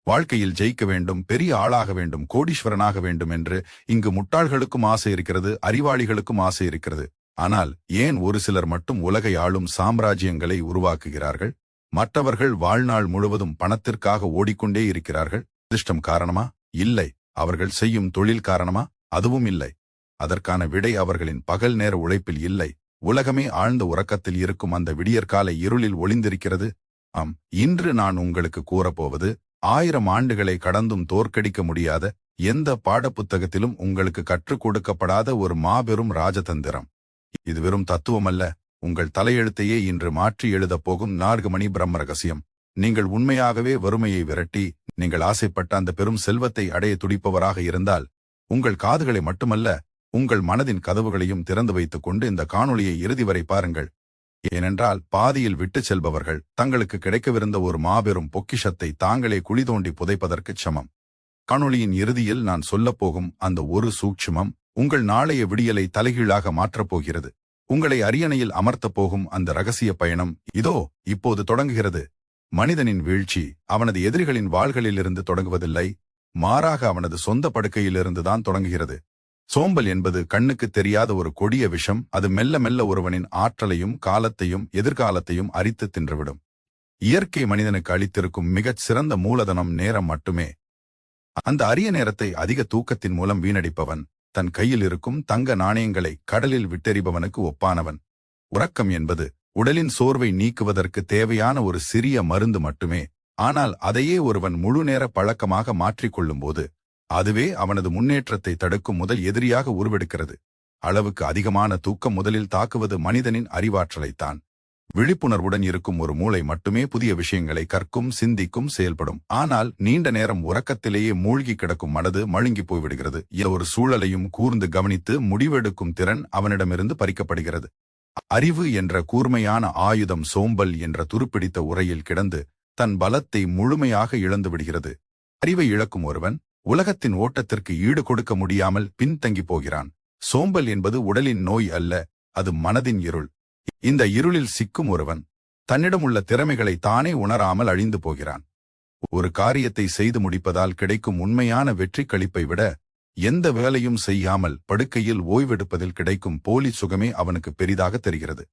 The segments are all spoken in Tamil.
வாழ்க்கையில் ஜெயிக்க வேண்டும், பெரிய ஆளாக வேண்டும், கோடீஸ்வரனாக வேண்டும் என்று இங்கு முட்டாள்களுக்கும் ஆசை இருக்கிறது, அறிவாளிகளுக்கும் ஆசை இருக்கிறது. ஆனால் ஏன் ஒரு சிலர் மட்டும் உலகை ஆளும் சாம்ராஜ்யங்களை உருவாக்குகிறார்கள்? மற்றவர்கள் வாழ்நாள் முழுவதும் பணத்திற்காக ஓடிக்கொண்டே இருக்கிறார்கள். அதிர்ஷ்டம் காரணமா? இல்லை. அவர்கள் செய்யும் தொழில் காரணமா? அதுவும் இல்லை. அதற்கான விடை அவர்களின் பகல் நேர உழைப்பில் இல்லை. உலகமே ஆழ்ந்த உறக்கத்தில் இருக்கும் அந்த விடியற்கால இருளில் ஒளிந்திருக்கிறது. ஆம், இன்று நான் உங்களுக்கு கூறப்போவது 1000 ஆண்டுகளை கடந்தும் தோற்கடிக்க முடியாத, எந்த பாடப்புத்தகத்திலும் உங்களுக்கு கற்றுக் கொடுக்கப்படாத ஒரு மாபெரும் ராஜதந்திரம். இது வெறும் தத்துவமல்ல, உங்கள் தலையெழுத்தையே இன்று மாற்றி எழுதப் போகும் 4 மணி பிரம்ம ரகசியம். நீங்கள் உண்மையாகவே வறுமையை விரட்டி நீங்கள் ஆசைப்பட்ட அந்த பெரும் செல்வத்தை அடைய துடிப்பவராக இருந்தால், உங்கள் காதுகளை மட்டுமல்ல, உங்கள் மனதின் கதவுகளையும் திறந்து வைத்துக் கொண்டு இந்த காணொளியை இறுதி வரை பாருங்கள். ஏனென்றால் பாதியில் விட்டுச் செல்பவர்கள் தங்களுக்கு கிடைக்கவிருந்த ஒரு மாபெரும் பொக்கிஷத்தை தாங்களே குழி தோண்டி புதைப்பதற்குச் சமம். காணொளியின் இறுதியில் நான் சொல்லப்போகும் அந்த ஒரு சூட்சுமம் உங்கள் நாளைய விடியலை தலைகீழாக மாற்றப் போகிறது. உங்களை அரியணையில் அமர்த்தப் போகும் அந்த ரகசிய பயணம் இதோ இப்போது தொடங்குகிறது. மனிதனின் வீழ்ச்சி அவனது எதிரிகளின் வாள்களிலிருந்து தொடங்குவதில்லை, மாறாக அவனது சொந்த படுக்கையிலிருந்துதான் தொடங்குகிறது. சோம்பல் என்பது கண்ணுக்கு தெரியாத ஒரு கொடிய விஷம். அது மெல்ல மெல்ல ஒருவனின் ஆற்றலையும் காலத்தையும் எதிர்காலத்தையும் அரித்து தின்றுவிடும். இயற்கை மனிதனுக்கு அளித்திருக்கும் மிகச் சிறந்த மூலதனம் நேரம் மட்டுமே. அந்த அரிய நேரத்தை அதிக தூக்கத்தின் மூலம் வீணடிப்பவன் தன் கையில் இருக்கும் தங்க நாணயங்களை கடலில் விட்டெறிபவனுக்கு ஒப்பானவன். உறக்கம் என்பது உடலின் சோர்வை நீக்குவதற்கு தேவையான ஒரு சிறிய மருந்து மட்டுமே. ஆனால் அதையே ஒருவன் முழு நேர பழக்கமாக மாற்றிக்கொள்ளும்போது அதுவே அவனது முன்னேற்றத்தை தடுக்கும் முதல் எதிரியாக உருவெடுக்கிறது. அளவுக்கு அதிகமான தூக்கம் முதலில் தாக்குவது மனிதனின் அறிவாற்றலைத்தான். விழிப்புணர்வுடன் இருக்கும் ஒரு மூளை மட்டுமே புதிய விஷயங்களை கற்கும், சிந்திக்கும், செயல்படும். ஆனால் நீண்ட நேரம் உறக்கத்திலேயே மூழ்கி கிடக்கும் மனது மழுங்கி போய்விடுகிறது. ஒரு சூழலையும் கூர்ந்து கவனித்து முடிவெடுக்கும் திறன் அவனிடமிருந்து பறிக்கப்படுகிறது. அறிவு என்ற கூர்மையான ஆயுதம் சோம்பல் என்ற துருப்பிடித்த உரையில் கிடந்து தன் பலத்தை முழுமையாக இழந்து விடுகிறது. அறிவை இழக்கும் ஒருவன் உலகத்தின் ஓட்டத்திற்கு ஈடு கொடுக்க முடியாமல் பின்தங்கி போகிறான். சோம்பல் என்பது உடலின் நோய் அல்ல, அது மனதின் இருள். இந்த இருளில் சிக்கும் ஒருவன் தன்னிடம் உள்ள திறமைகளை தானே உணராமல் அழிந்து போகிறான். ஒரு காரியத்தை செய்து முடிப்பதால் கிடைக்கும் உண்மையான வெற்றி களிப்பை விட எந்த வேலையும் செய்யாமல் படுக்கையில் ஓய்வெடுப்பதில் கிடைக்கும் போலி சுகமே அவனுக்கு பெரிதாக தெரிகிறது.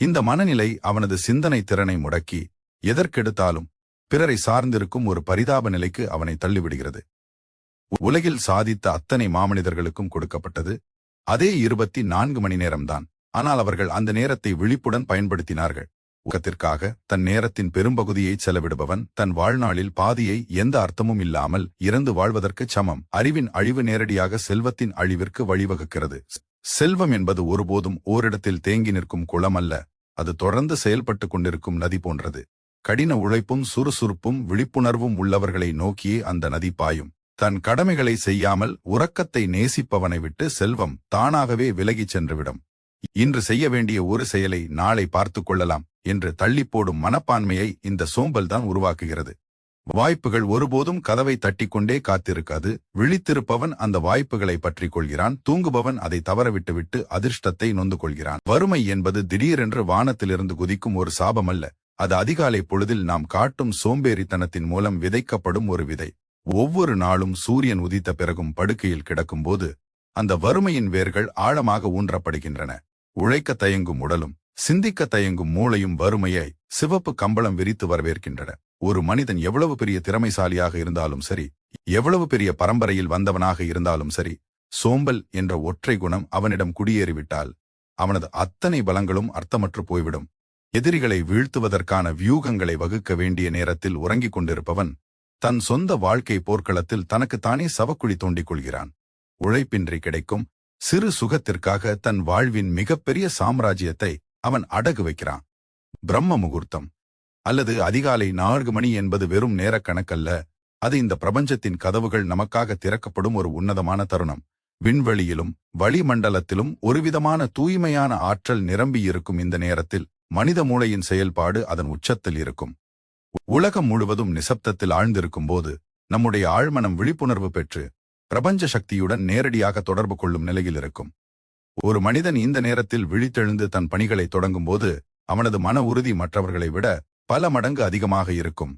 இந்த மனநிலை அவனது சிந்தனை திறனை முடக்கி எதற்கெடுத்தாலும் பிறரை சார்ந்திருக்கும் ஒரு பரிதாப நிலைக்கு அவனை தள்ளிவிடுகிறது. உலகில் சாதித்த அத்தனை மாமனிதர்களுக்கும் கொடுக்கப்பட்டது அதே 24 மணி நேரம்தான். ஆனால் அவர்கள் அந்த நேரத்தை விழிப்புடன் பயன்படுத்தினார்கள். ஊக்கத்திற்காக தன் நேரத்தின் பெரும்பகுதியை செலவிடுபவன் தன் வாழ்நாளில் பாதியை எந்த அர்த்தமும் இல்லாமல் இறந்து வாழ்வதற்குச் சமம். அறிவின் அழிவு நேரடியாக செல்வத்தின் அழிவிற்கு வழிவகுக்கிறது. செல்வம் என்பது ஒருபோதும் ஓரிடத்தில் தேங்கி நிற்கும் குளம் அல்ல, அது தொடர்ந்து செயல்பட்டு கொண்டிருக்கும் நதி போன்றது. கடின உழைப்பும் சுறுசுறுப்பும் விழிப்புணர்வும் உள்ளவர்களை நோக்கியே அந்த நதி பாயும். தன் கடமைகளை செய்யாமல் உறக்கத்தை நேசிப்பவனை விட்டு செல்வம் தானாகவே விலகிச் சென்றுவிடும். இன்று செய்ய வேண்டிய ஒரு செயலை நாளை பார்த்து கொள்ளலாம் என்று தள்ளிப்போடும் மனப்பான்மையை இந்த சோம்பல்தான் உருவாக்குகிறது. வாய்ப்புகள் ஒருபோதும் கதவை தட்டிக்கொண்டே காத்திருக்காது. விழித்திருப்பவன் அந்த வாய்ப்புகளை பற்றிக் கொள்கிறான். தூங்குபவன் அதை தவறவிட்டுவிட்டு அதிர்ஷ்டத்தை நொந்து கொள்கிறான். வறுமை என்பது திடீரென்று வானத்திலிருந்து குதிக்கும் ஒரு சாபமல்ல, அது அதிகாலை பொழுதில் நாம் காட்டும் சோம்பேறித்தனத்தின் மூலம் விதைக்கப்படும் ஒரு விதை. ஒவ்வொரு நாளும் சூரியன் உதித்த பிறகும் படுக்கையில் கிடக்கும்போது அந்த வறுமையின் வேர்கள் ஆழமாக ஊன்றப்படுகின்றன. உழைக்க தயங்கும் உடலும் சிந்திக்க தயங்கும் மூளையும் வறுமையை சிவப்பு கம்பளம் விரித்து வரவேற்கின்றன. ஒரு மனிதன் எவ்வளவு பெரிய திறமைசாலியாக இருந்தாலும் சரி, எவ்வளவு பெரிய பரம்பரையில் வந்தவனாக இருந்தாலும் சரி, சோம்பல் என்ற ஒற்றை குணம் அவனிடம் குடியேறிவிட்டால் அவனது அத்தனை பலங்களும் அர்த்தமற்று போய்விடும். எதிரிகளை வீழ்த்துவதற்கான வியூகங்களை வகுக்க வேண்டிய நேரத்தில் உறங்கிக் கொண்டிருப்பவன் தன் சொந்த வாழ்க்கை போர்க்களத்தில் தனக்குத்தானே சவக்குழி தோண்டிக் கொள்கிறான். உழைப்பின்றி கிடைக்கும் சிறு சுகத்திற்காக தன் வாழ்வின் மிகப்பெரிய சாம்ராஜ்யத்தை அவன் அடகு வைக்கிறான். பிரம்ம முகூர்த்தம் அல்லது அதிகாலை 4 மணி என்பது வெறும் நேரக் கணக்கல்ல, அது இந்த பிரபஞ்சத்தின் கதவுகள் நமக்காக திறக்கப்படும் ஒரு உன்னதமான தருணம். விண்வெளியிலும் வளிமண்டலத்திலும் ஒருவிதமான தூய்மையான ஆற்றல் நிரம்பியிருக்கும் இந்த நேரத்தில் மனித மூளையின் செயல்பாடு அதன் உச்சத்தில் இருக்கும். உலகம் முழுவதும் நிசப்தத்தில் ஆழ்ந்திருக்கும் போது நம்முடைய ஆழ்மனம் விழிப்புணர்வு பெற்று பிரபஞ்ச சக்தியுடன் நேரடியாக தொடர்பு கொள்ளும் நிலையில் இருக்கும். ஒரு மனிதன் இந்த நேரத்தில் விழித்தெழுந்து தன் பணிகளை தொடங்கும் போது அவனது மன உறுதி மற்றவர்களை விட பல மடங்கு அதிகமாக இருக்கும்.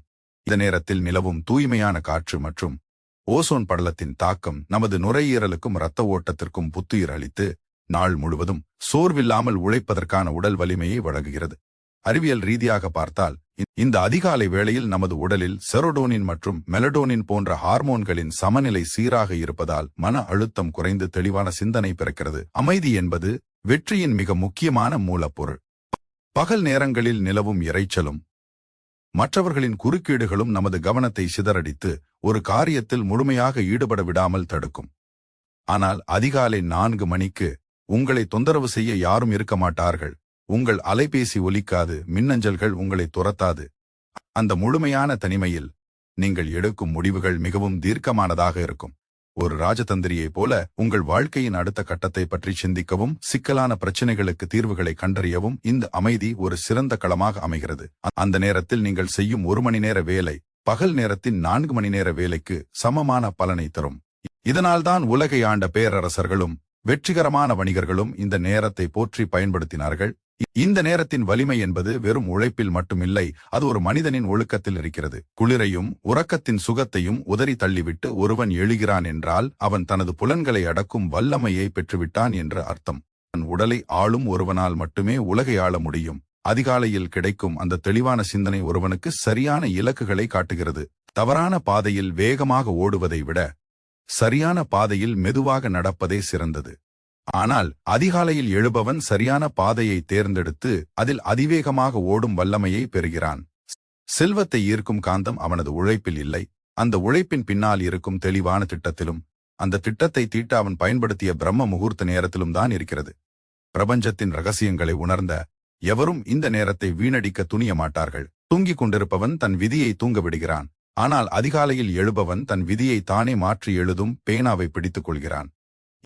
இந்த நேரத்தில் நிலவும் தூய்மையான காற்று மற்றும் ஓசோன் படலத்தின் தாக்கம் நமது நுரையீரலுக்கும் இரத்த ஓட்டத்திற்கும் புத்துயிர் அளித்து நாள் முழுவதும் சோர்வில்லாமல் உழைப்பதற்கான உடல் வலிமையை வழங்குகிறது. அறிவியல் ரீதியாக பார்த்தால் இந்த அதிகாலை வேளையில் நமது உடலில் செரோடோனின் மற்றும் மெலடோனின் போன்ற ஹார்மோன்களின் சமநிலை சீராக இருப்பதால் மன அழுத்தம் குறைந்து தெளிவான சிந்தனை பிறக்கிறது. அமைதி என்பது வெற்றியின் மிக முக்கியமான மூலப்பொருள். பகல் நேரங்களில் நிலவும் இரைச்சலும் மற்றவர்களின் குறுக்கீடுகளும் நமது கவனத்தை சிதறடித்து ஒரு காரியத்தில் முழுமையாக ஈடுபட விடாமல் தடுக்கும். ஆனால் அதிகாலை 4 மணிக்கு உங்களை தொந்தரவு செய்ய யாரும் இருக்க மாட்டார்கள். உங்கள் அலைபேசி ஒலிக்காது, மின்னஞ்சல்கள் உங்களை துரத்தாது. அந்த முழுமையான தனிமையில் நீங்கள் எடுக்கும் முடிவுகள் மிகவும் தீர்க்கமானதாக இருக்கும். ஒரு ராஜதந்திரியைப் போல உங்கள் வாழ்க்கையின் அடுத்த கட்டத்தை பற்றி சிந்திக்கவும் சிக்கலான பிரச்சினைகளுக்கு தீர்வுகளை கண்டறியவும் இந்த அமைதி ஒரு சிறந்த களமாக அமைகிறது. அந்த நேரத்தில் நீங்கள் செய்யும் 1 மணி நேர வேலை பகல் நேரத்தின் 4 மணி நேர வேலைக்கு சமமான பலனை தரும். இதனால்தான் உலகை ஆண்ட பேரரசர்களும் வெற்றிகரமான வணிகர்களும் இந்த நேரத்தை போற்றி பயன்படுத்தினார்கள். இந்த நேரத்தின் வலிமை என்பது வெறும் உழைப்பில் மட்டுமில்லை, அது ஒரு மனிதனின் ஒழுக்கத்தில் இருக்கிறது. குளிரையும் உறக்கத்தின் சுகத்தையும் உதறி தள்ளிவிட்டு ஒருவன் எழுகிறான் என்றால் அவன் தனது புலன்களை அடக்கும் வல்லமையை பெற்றுவிட்டான் என்று அர்த்தம். தன் உடலை ஆளும் ஒருவனால் மட்டுமே உலகை ஆள முடியும். அதிகாலையில் கிடைக்கும் அந்த தெளிவான சிந்தனை ஒருவனுக்கு சரியான இலக்குகளை காட்டுகிறது. தவறான பாதையில் வேகமாக ஓடுவதை விட சரியான பாதையில் மெதுவாக நடப்பதே சிறந்தது. ஆனால் அதிகாலையில் எழுபவன் சரியான பாதையை தேர்ந்தெடுத்து அதில் அதிவேகமாக ஓடும் வல்லமையை பெறுகிறான். செல்வத்தை ஈர்க்கும் காந்தம் அவனது உழைப்பில் இல்லை, அந்த உழைப்பின் பின்னால் இருக்கும் தெளிவான திட்டத்திலும், அந்த திட்டத்தை தீட்ட அவன் பயன்படுத்திய பிரம்ம முகூர்த்த நேரத்திலும் தான் இருக்கிறது. பிரபஞ்சத்தின் ரகசியங்களை உணர்ந்த எவரும் இந்த நேரத்தை வீணடிக்க துணிய மாட்டார்கள். தூங்கிக் கொண்டிருப்பவன் தன் விதியை தூங்க விடுகிறான். ஆனால் அதிகாலையில் எழுபவன் தன் விதியை தானே மாற்றி எழுதும் பேனாவை பிடித்துக் கொள்கிறான்.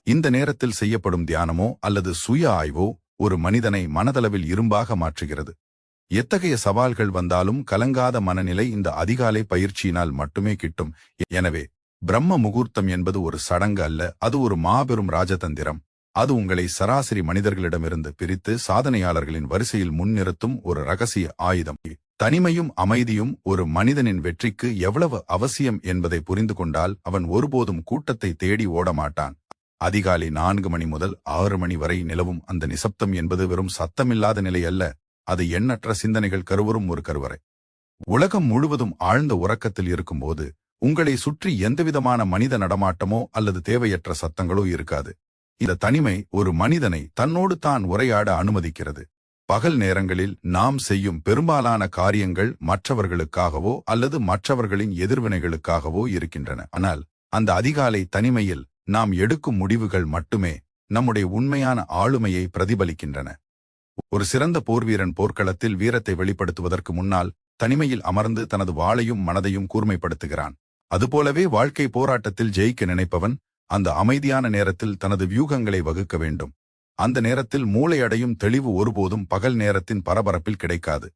இந்த நேரத்தில் செய்யப்படும் தியானமோ அல்லது சுய ஆய்வோ ஒரு மனிதனை மனதளவில் இரும்பாக மாற்றுகிறது. எத்தகைய சவால்கள் வந்தாலும் கலங்காத மனநிலை இந்த அதிகாலை பயிற்சியினால் மட்டுமே கிட்டும். எனவே பிரம்ம முகூர்த்தம் என்பது ஒரு சடங்கு அல்ல, அது ஒரு மாபெரும் ராஜதந்திரம். அது உங்களை சராசரி மனிதர்களிடமிருந்து பிரித்து சாதனையாளர்களின் வரிசையில் முன்னிறுத்தும் ஒரு ரகசிய ஆயுதம். தனிமையும் அமைதியும் ஒரு மனிதனின் வெற்றிக்கு எவ்வளவு அவசியம் என்பதை புரிந்து கொண்டால் அவன் ஒருபோதும் கூட்டத்தை தேடி ஓட மாட்டான். அதிகாலை 4 மணி முதல் 6 மணி வரை நிலவும் அந்த நிசப்தம் என்பது வெறும் சத்தமில்லாத நிலை அல்ல, அது எண்ணற்ற சிந்தனைகள் கருவரும் ஒரு கருவறை. உலகம் முழுவதும் ஆழ்ந்த உறக்கத்தில் இருக்கும்போது உங்களை சுற்றி எந்தவிதமான மனித நடமாட்டமோ அல்லது தேவையற்ற சத்தங்களோ இருக்காது. இந்த தனிமை ஒரு மனிதனை தன்னோடு தான் உரையாட அனுமதிக்கிறது. பகல் நேரங்களில் நாம் செய்யும் பெரும்பாலான காரியங்கள் மற்றவர்களுக்காகவோ அல்லது மற்றவர்களின் எதிர்வினைகளுக்காகவோ இருக்கின்றன. ஆனால் அந்த அதிகாலை தனிமையில் நாம் எடுக்கும் முடிவுகள் மட்டுமே நம்முடைய உண்மையான ஆளுமையை பிரதிபலிக்கின்றன. ஒரு சிறந்த போர்வீரன் போர்க்களத்தில் வீரத்தை வெளிப்படுத்துவதற்கு முன்னால் தனிமையில் அமர்ந்து தனது வாளையும் மனதையும் கூர்மைப்படுத்துகிறான். அதுபோலவே வாழ்க்கை போராட்டத்தில் ஜெயிக்க நினைப்பவன் அந்த அமைதியான நேரத்தில் தனது வியூகங்களை வகுக்க வேண்டும். அந்த நேரத்தில் மூளை அடையும் தெளிவு ஒருபோதும் பகல் நேரத்தின் பரபரப்பில் கிடைக்காது.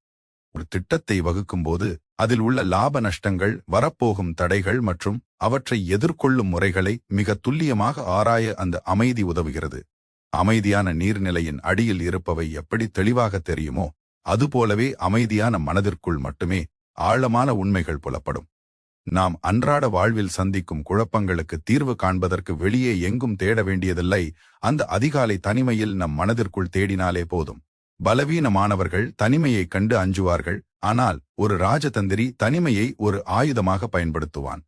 ஒரு திட்டத்தை வகுக்கும்போது அதில் உள்ள லாப நஷ்டங்கள், வரப்போகும் தடைகள் மற்றும் அவற்றை எதிர்கொள்ளும் முறைகளை மிக துல்லியமாக ஆராய அந்த அமைதி உதவுகிறது. அமைதியான நீர்நிலையின் அடியில் இருப்பவை எப்படி தெளிவாக தெரியுமோ அதுபோலவே அமைதியான மனதிற்குள் மட்டுமே ஆழமான உண்மைகள் புலப்படும். நாம் அன்றாட வாழ்வில் சந்திக்கும் குழப்பங்களுக்கு தீர்வு காண்பதற்கு வெளியே எங்கும் தேட வேண்டியதில்லை. அந்த அதிகாலை தனிமையில் நம் மனதிற்குள் தேடினாலே போதும். பலவீனமானவர்கள் தனிமையைக் கண்டு அஞ்சுவார்கள், ஆனால் ஒரு ராஜதந்திரி தனிமையை ஒரு ஆயுதமாக பயன்படுத்துவான்.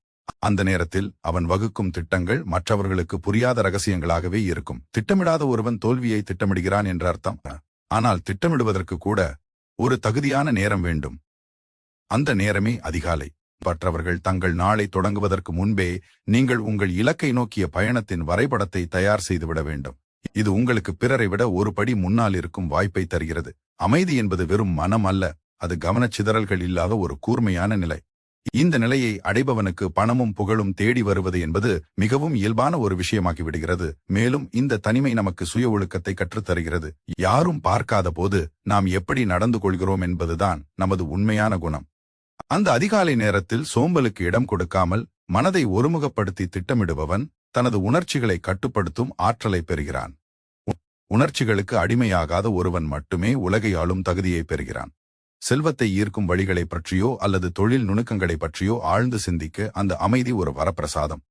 அந்த நேரத்தில் அவன் வகுக்கும் திட்டங்கள் மற்றவர்களுக்கு புரியாத ரகசியங்களாகவே இருக்கும். திட்டமிடாத ஒருவன் தோல்வியை திட்டமிடுகிறான் என்ற அர்த்தம். ஆனால் திட்டமிடுவதற்கு கூட ஒரு தகுதியான நேரம் வேண்டும். அந்த நேரமே அதிகாலை. மற்றவர்கள் தங்கள் நாளை தொடங்குவதற்கு முன்பே நீங்கள் உங்கள் இலக்கை நோக்கிய பயணத்தின் வரைபடத்தை தயார் செய்துவிட வேண்டும். இது உங்களுக்கு பிறரை விட ஒரு படி முன்னால் இருக்கும் வாய்ப்பை தருகிறது. அமைதி என்பது வெறும் மனம் அல்ல, அது கவனச்சிதறல்கள் இல்லாத ஒரு கூர்மையான நிலை. இந்த நிலையை அடைபவனுக்கு பணமும் புகழும் தேடி வருவது என்பது மிகவும் இயல்பான ஒரு விஷயமாகி விடுகிறது. மேலும் இந்த தனிமை நமக்கு சுய ஒழுக்கத்தை கற்றுத்தருகிறது. யாரும் பார்க்காத போது நாம் எப்படி நடந்து கொள்கிறோம் என்பதுதான் நமது உண்மையான குணம். அந்த அதிகாலை நேரத்தில் சோம்பலுக்கு இடம் கொடுக்காமல் மனதை ஒருமுகப்படுத்தி திட்டமிடுபவன் தனது உணர்ச்சிகளை கட்டுப்படுத்தும் ஆற்றலை பெறுகிறான். உணர்ச்சிகளுக்கு அடிமையாகாத ஒருவன் மட்டுமே உலகை ஆளும் தகுதியை பெறுகிறான். செல்வத்தை ஈர்க்கும் வழிகளைப் பற்றியோ அல்லது தொழில் நுணுக்கங்களைப் பற்றியோ ஆழ்ந்து சிந்திக்க அந்த அமைதி ஒரு வரப்பிரசாதம்.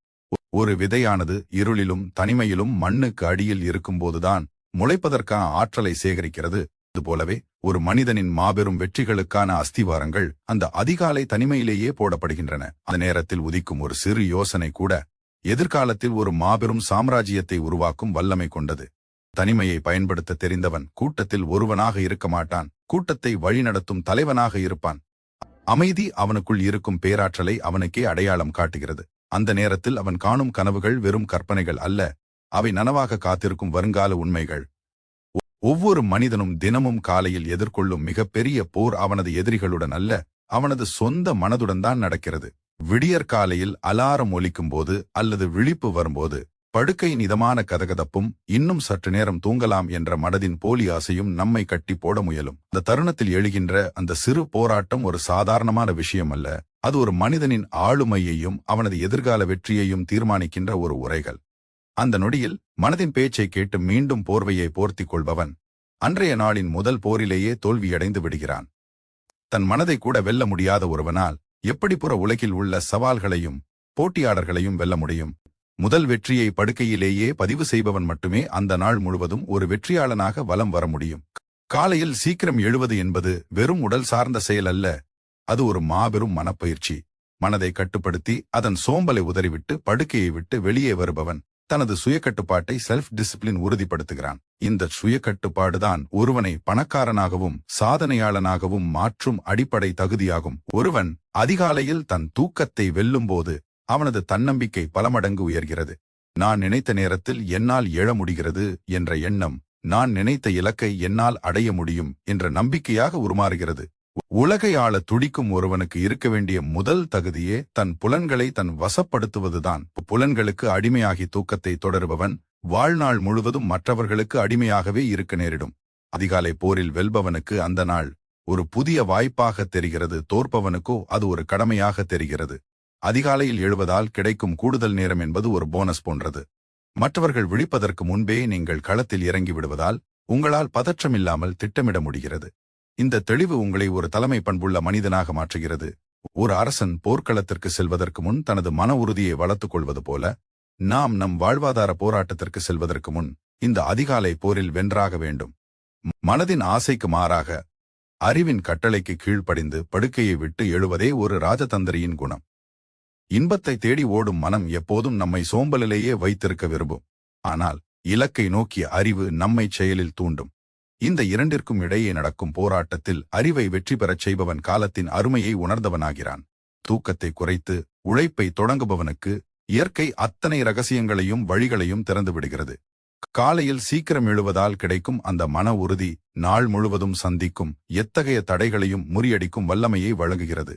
ஒரு விதையானது இருளிலும் தனிமையிலும் மண்ணுக்கு அடியில் இருக்கும்போதுதான் முளைப்பதற்கான ஆற்றலை சேகரிக்கிறது. அதுபோலவே ஒரு மனிதனின் மாபெரும் வெற்றிகளுக்கான அஸ்திவாரங்கள் அந்த அதிகாலை தனிமையிலேயே போடப்படுகின்றன. அந்த நேரத்தில் உதிக்கும் ஒரு சிறு யோசனை கூட எதிர்காலத்தில் ஒரு மாபெரும் சாம்ராஜ்யத்தை உருவாக்கும் வல்லமை கொண்டது. தனிமையை பயன்படுத்த தெரிந்தவன் கூட்டத்தில் ஒருவனாக இருக்க மாட்டான், கூட்டத்தை வழிநடத்தும் தலைவனாக இருப்பான். அமைதி அவனுக்குள் இருக்கும் பேராற்றலை அவனுக்கே அடையாளம் காட்டுகிறது. அந்த நேரத்தில் அவன் காணும் கனவுகள் வெறும் கற்பனைகள் அல்ல, அவை நனவாக காத்திருக்கும் வருங்கால உண்மைகள். ஒவ்வொரு மனிதனும் தினமும் காலையில் எதிர்கொள்ளும் மிகப்பெரிய போர் அவனது எதிரிகளுடன் அல்ல, அவனது சொந்த மனதுடன் தான் நடக்கிறது. விடியற்காலையில் அலாரம் ஒலிக்கும் போது அல்லது விழிப்பு வரும்போது படுக்கையின் இதமான கதகதப்பும் இன்னும் சற்று நேரம் தூங்கலாம் என்ற மனதின் போலி ஆசையும் நம்மை கட்டி போட முயலும். அந்த தருணத்தில் எழுகின்ற அந்த சிறு போராட்டம் ஒரு சாதாரணமான விஷயம் அல்ல, அது ஒரு மனிதனின் ஆளுமையையும் அவனது எதிர்கால வெற்றியையும் தீர்மானிக்கின்ற ஒரு உரைகள். அந்த நொடியில் மனதின் பேச்சை கேட்டு மீண்டும் போர்வையை போர்த்திக் கொள்பவன் அன்றைய நாளின் முதல் போரிலேயே தோல்வியடைந்து விடுகிறான். தன் மனதை கூட வெல்ல முடியாத ஒருவனால் எப்படி புற உலகில் உள்ள சவால்களையும் போட்டியாளர்களையும் வெல்ல முடியும்? முதல் வெற்றியை படுக்கையிலேயே பதிவு செய்பவன் மட்டுமே அந்த நாள் முழுவதும் ஒரு வெற்றியாளனாக வலம் வர முடியும். காலையில் சீக்கிரம் எழுவது என்பது வெறும் உடல் சார்ந்த செயல் அல்ல, அது ஒரு மாபெரும் மனப்பயிற்சி. மனதை கட்டுப்படுத்தி அதன் சோம்பலை உதறிவிட்டு படுக்கையை விட்டு வெளியே வருபவன் தனது சுயக்கட்டுப்பாட்டை செல்ஃப் டிசிப்ளின் உறுதிப்படுத்துகிறான். இந்த சுயக்கட்டுப்பாடுதான் ஒருவனை பணக்காரனாகவும் சாதனையாளனாகவும் மாற்றும் அடிப்படை தகுதியாகும். ஒருவன் அதிகாலையில் தன் தூக்கத்தை வெல்லும்போது அவனது தன்னம்பிக்கை பல மடங்கு உயர்கிறது. நான் நினைத்த நேரத்தில் என்னால் எழ முடிகிறது என்ற எண்ணம் நான் நினைத்த இலக்கை என்னால் அடைய முடியும் என்ற நம்பிக்கையாக உருமாறுகிறது. உலகை ஆள துடிக்கும் ஒருவனுக்கு இருக்க வேண்டிய முதல் தகுதியே தன் புலன்களை தன் வசப்படுத்துவதுதான். புலன்களுக்கு அடிமையாகி தூக்கத்தை தொடருபவன் வாழ்நாள் முழுவதும் மற்றவர்களுக்கு அடிமையாகவே இருக்க நேரிடும். அதிகாலை போரில் வெல்பவனுக்கு அந்த நாள் ஒரு புதிய வாய்ப்பாக தெரிகிறது, தோற்பவனுக்கோ அது ஒரு கடமையாக தெரிகிறது. அதிகாலையில் எழுவதால் கிடைக்கும் கூடுதல் நேரம் என்பது ஒரு போனஸ் போன்றது. மற்றவர்கள் விழிப்பதற்கு முன்பே நீங்கள் களத்தில் இறங்கி விடுவதால் உங்களால் பதற்றமில்லாமல் திட்டமிட முடிகிறது. இந்த தெளிவு உங்களை ஒரு தலைமை பண்புள்ள மனிதனாக மாற்றுகிறது. ஒரு அரசன் போர்க்களத்திற்கு செல்வதற்கு முன் தனது மன உறுதியை வளர்த்துக் கொள்வது போல, நாம் நம் வாழ்வாதார போராட்டத்திற்கு செல்வதற்கு முன் இந்த அதிகாலை போரில் வென்றாக வேண்டும். மனதின் ஆசைக்கு மாறாக அறிவின் கட்டளைக்கு கீழ்ப்படிந்து படுக்கையை விட்டு எழுவதே ஒரு ராஜதந்திரியின் குணம். இன்பத்தை தேடி ஓடும் மனம் எப்போதும் நம்மை சோம்பலிலேயே வைத்திருக்க விரும்பும். ஆனால் இலக்கை நோக்கிய அறிவு நம்மை செயலில் தூண்டும். இந்த இரண்டிற்கும் இடையே நடக்கும் போராட்டத்தில் அறிவை வெற்றி பெறச் செய்பவன் காலத்தின் அருமையை உணர்ந்தவனாகிறான். தூக்கத்தை குறைத்து உழைப்பை தொடங்குபவனுக்கு இயற்கை அத்தனை ரகசியங்களையும் வழிகளையும் திறந்து விடுகிறது. காலையில் சீக்கிரம் எழுவதால் கிடைக்கும் அந்த மன உறுதி நாள் முழுவதும் சந்திக்கும் எத்தகைய தடைகளையும் முறியடிக்கும் வல்லமையை வழங்குகிறது.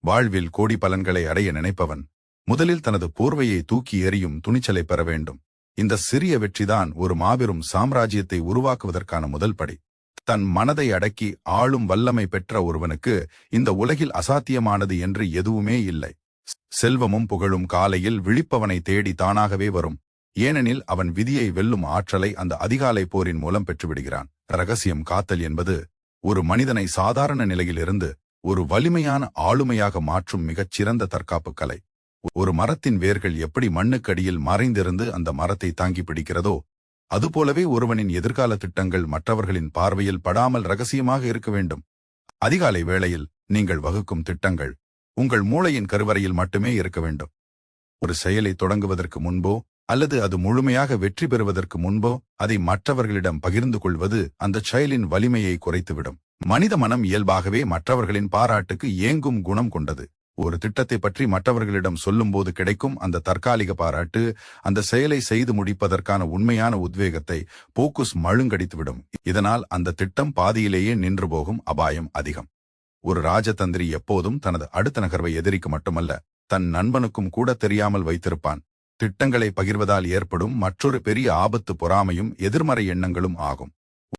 வாழ்வில் கோடி பலன்களை அடைய நினைப்பவன் முதலில் தனது போர்வையை தூக்கி எறியும் துணிச்சலை பெற வேண்டும். இந்த சிறிய வெற்றிதான் ஒரு மாபெரும் சாம்ராஜ்யத்தை உருவாக்குவதற்கான முதல் படி. தன் மனதை அடக்கி ஆளும் வல்லமை பெற்ற ஒருவனுக்கு இந்த உலகில் அசாத்தியமானது என்று எதுவுமே இல்லை. செல்வமும் புகழும் காலையில் விழிப்பவனை தேடி தானாகவே வரும். ஏனெனில் அவன் விதியை வெல்லும் ஆற்றலை அந்த அதிகாலை போரின் மூலம் பெற்றுவிடுகிறான். ரகசியம் காத்தல் என்பது ஒரு மனிதனை சாதாரண நிலையிலிருந்து ஒரு வலிமையான ஆளுமையாக மாற்றும் மிகச்சிறந்த தற்காப்பு கலை. ஒரு மரத்தின் வேர்கள் எப்படி மண்ணுக்கடியில் மறைந்திருந்து அந்த மரத்தை தாங்கி பிடிக்கிறதோ, அதுபோலவே ஒருவனின் எதிர்கால திட்டங்கள் மற்றவர்களின் பார்வையில் படாமல் ரகசியமாக இருக்க வேண்டும். அதிகாலை வேளையில் நீங்கள் வகுக்கும் திட்டங்கள் உங்கள் மூளையின் கருவறையில் மட்டுமே இருக்க வேண்டும். ஒரு செயலை தொடங்குவதற்கு முன்போ அல்லது அது முழுமையாக வெற்றி பெறுவதற்கு முன்போ அதை மற்றவர்களிடம் பகிர்ந்து கொள்வது அந்த செயலின் வலிமையை குறைத்துவிடும். மனித மனம் இயல்பாகவே மற்றவர்களின் பாராட்டுக்கு ஏங்கும் குணம் கொண்டது. ஒரு திட்டத்தை பற்றி மற்றவர்களிடம் சொல்லும்போது கிடைக்கும் அந்த தற்காலிக பாராட்டு அந்த செயலை செய்து முடிப்பதற்கான உண்மையான உத்வேகத்தை போக்குஸ் மழுங்கடித்துவிடும். இதனால் அந்த திட்டம் பாதியிலேயே நின்று போகும் அபாயம் அதிகம். ஒரு ராஜதந்திரி எப்போதும் தனது அடுத்த நகர்வை எதிரிக்கு மட்டுமல்ல, தன் நண்பனுக்கும் கூட தெரியாமல் வைத்திருப்பான். திட்டங்களை பகிர்வதால் ஏற்படும் மற்றொரு பெரிய ஆபத்து பொறாமையும் எதிர்மறை எண்ணங்களும் ஆகும்.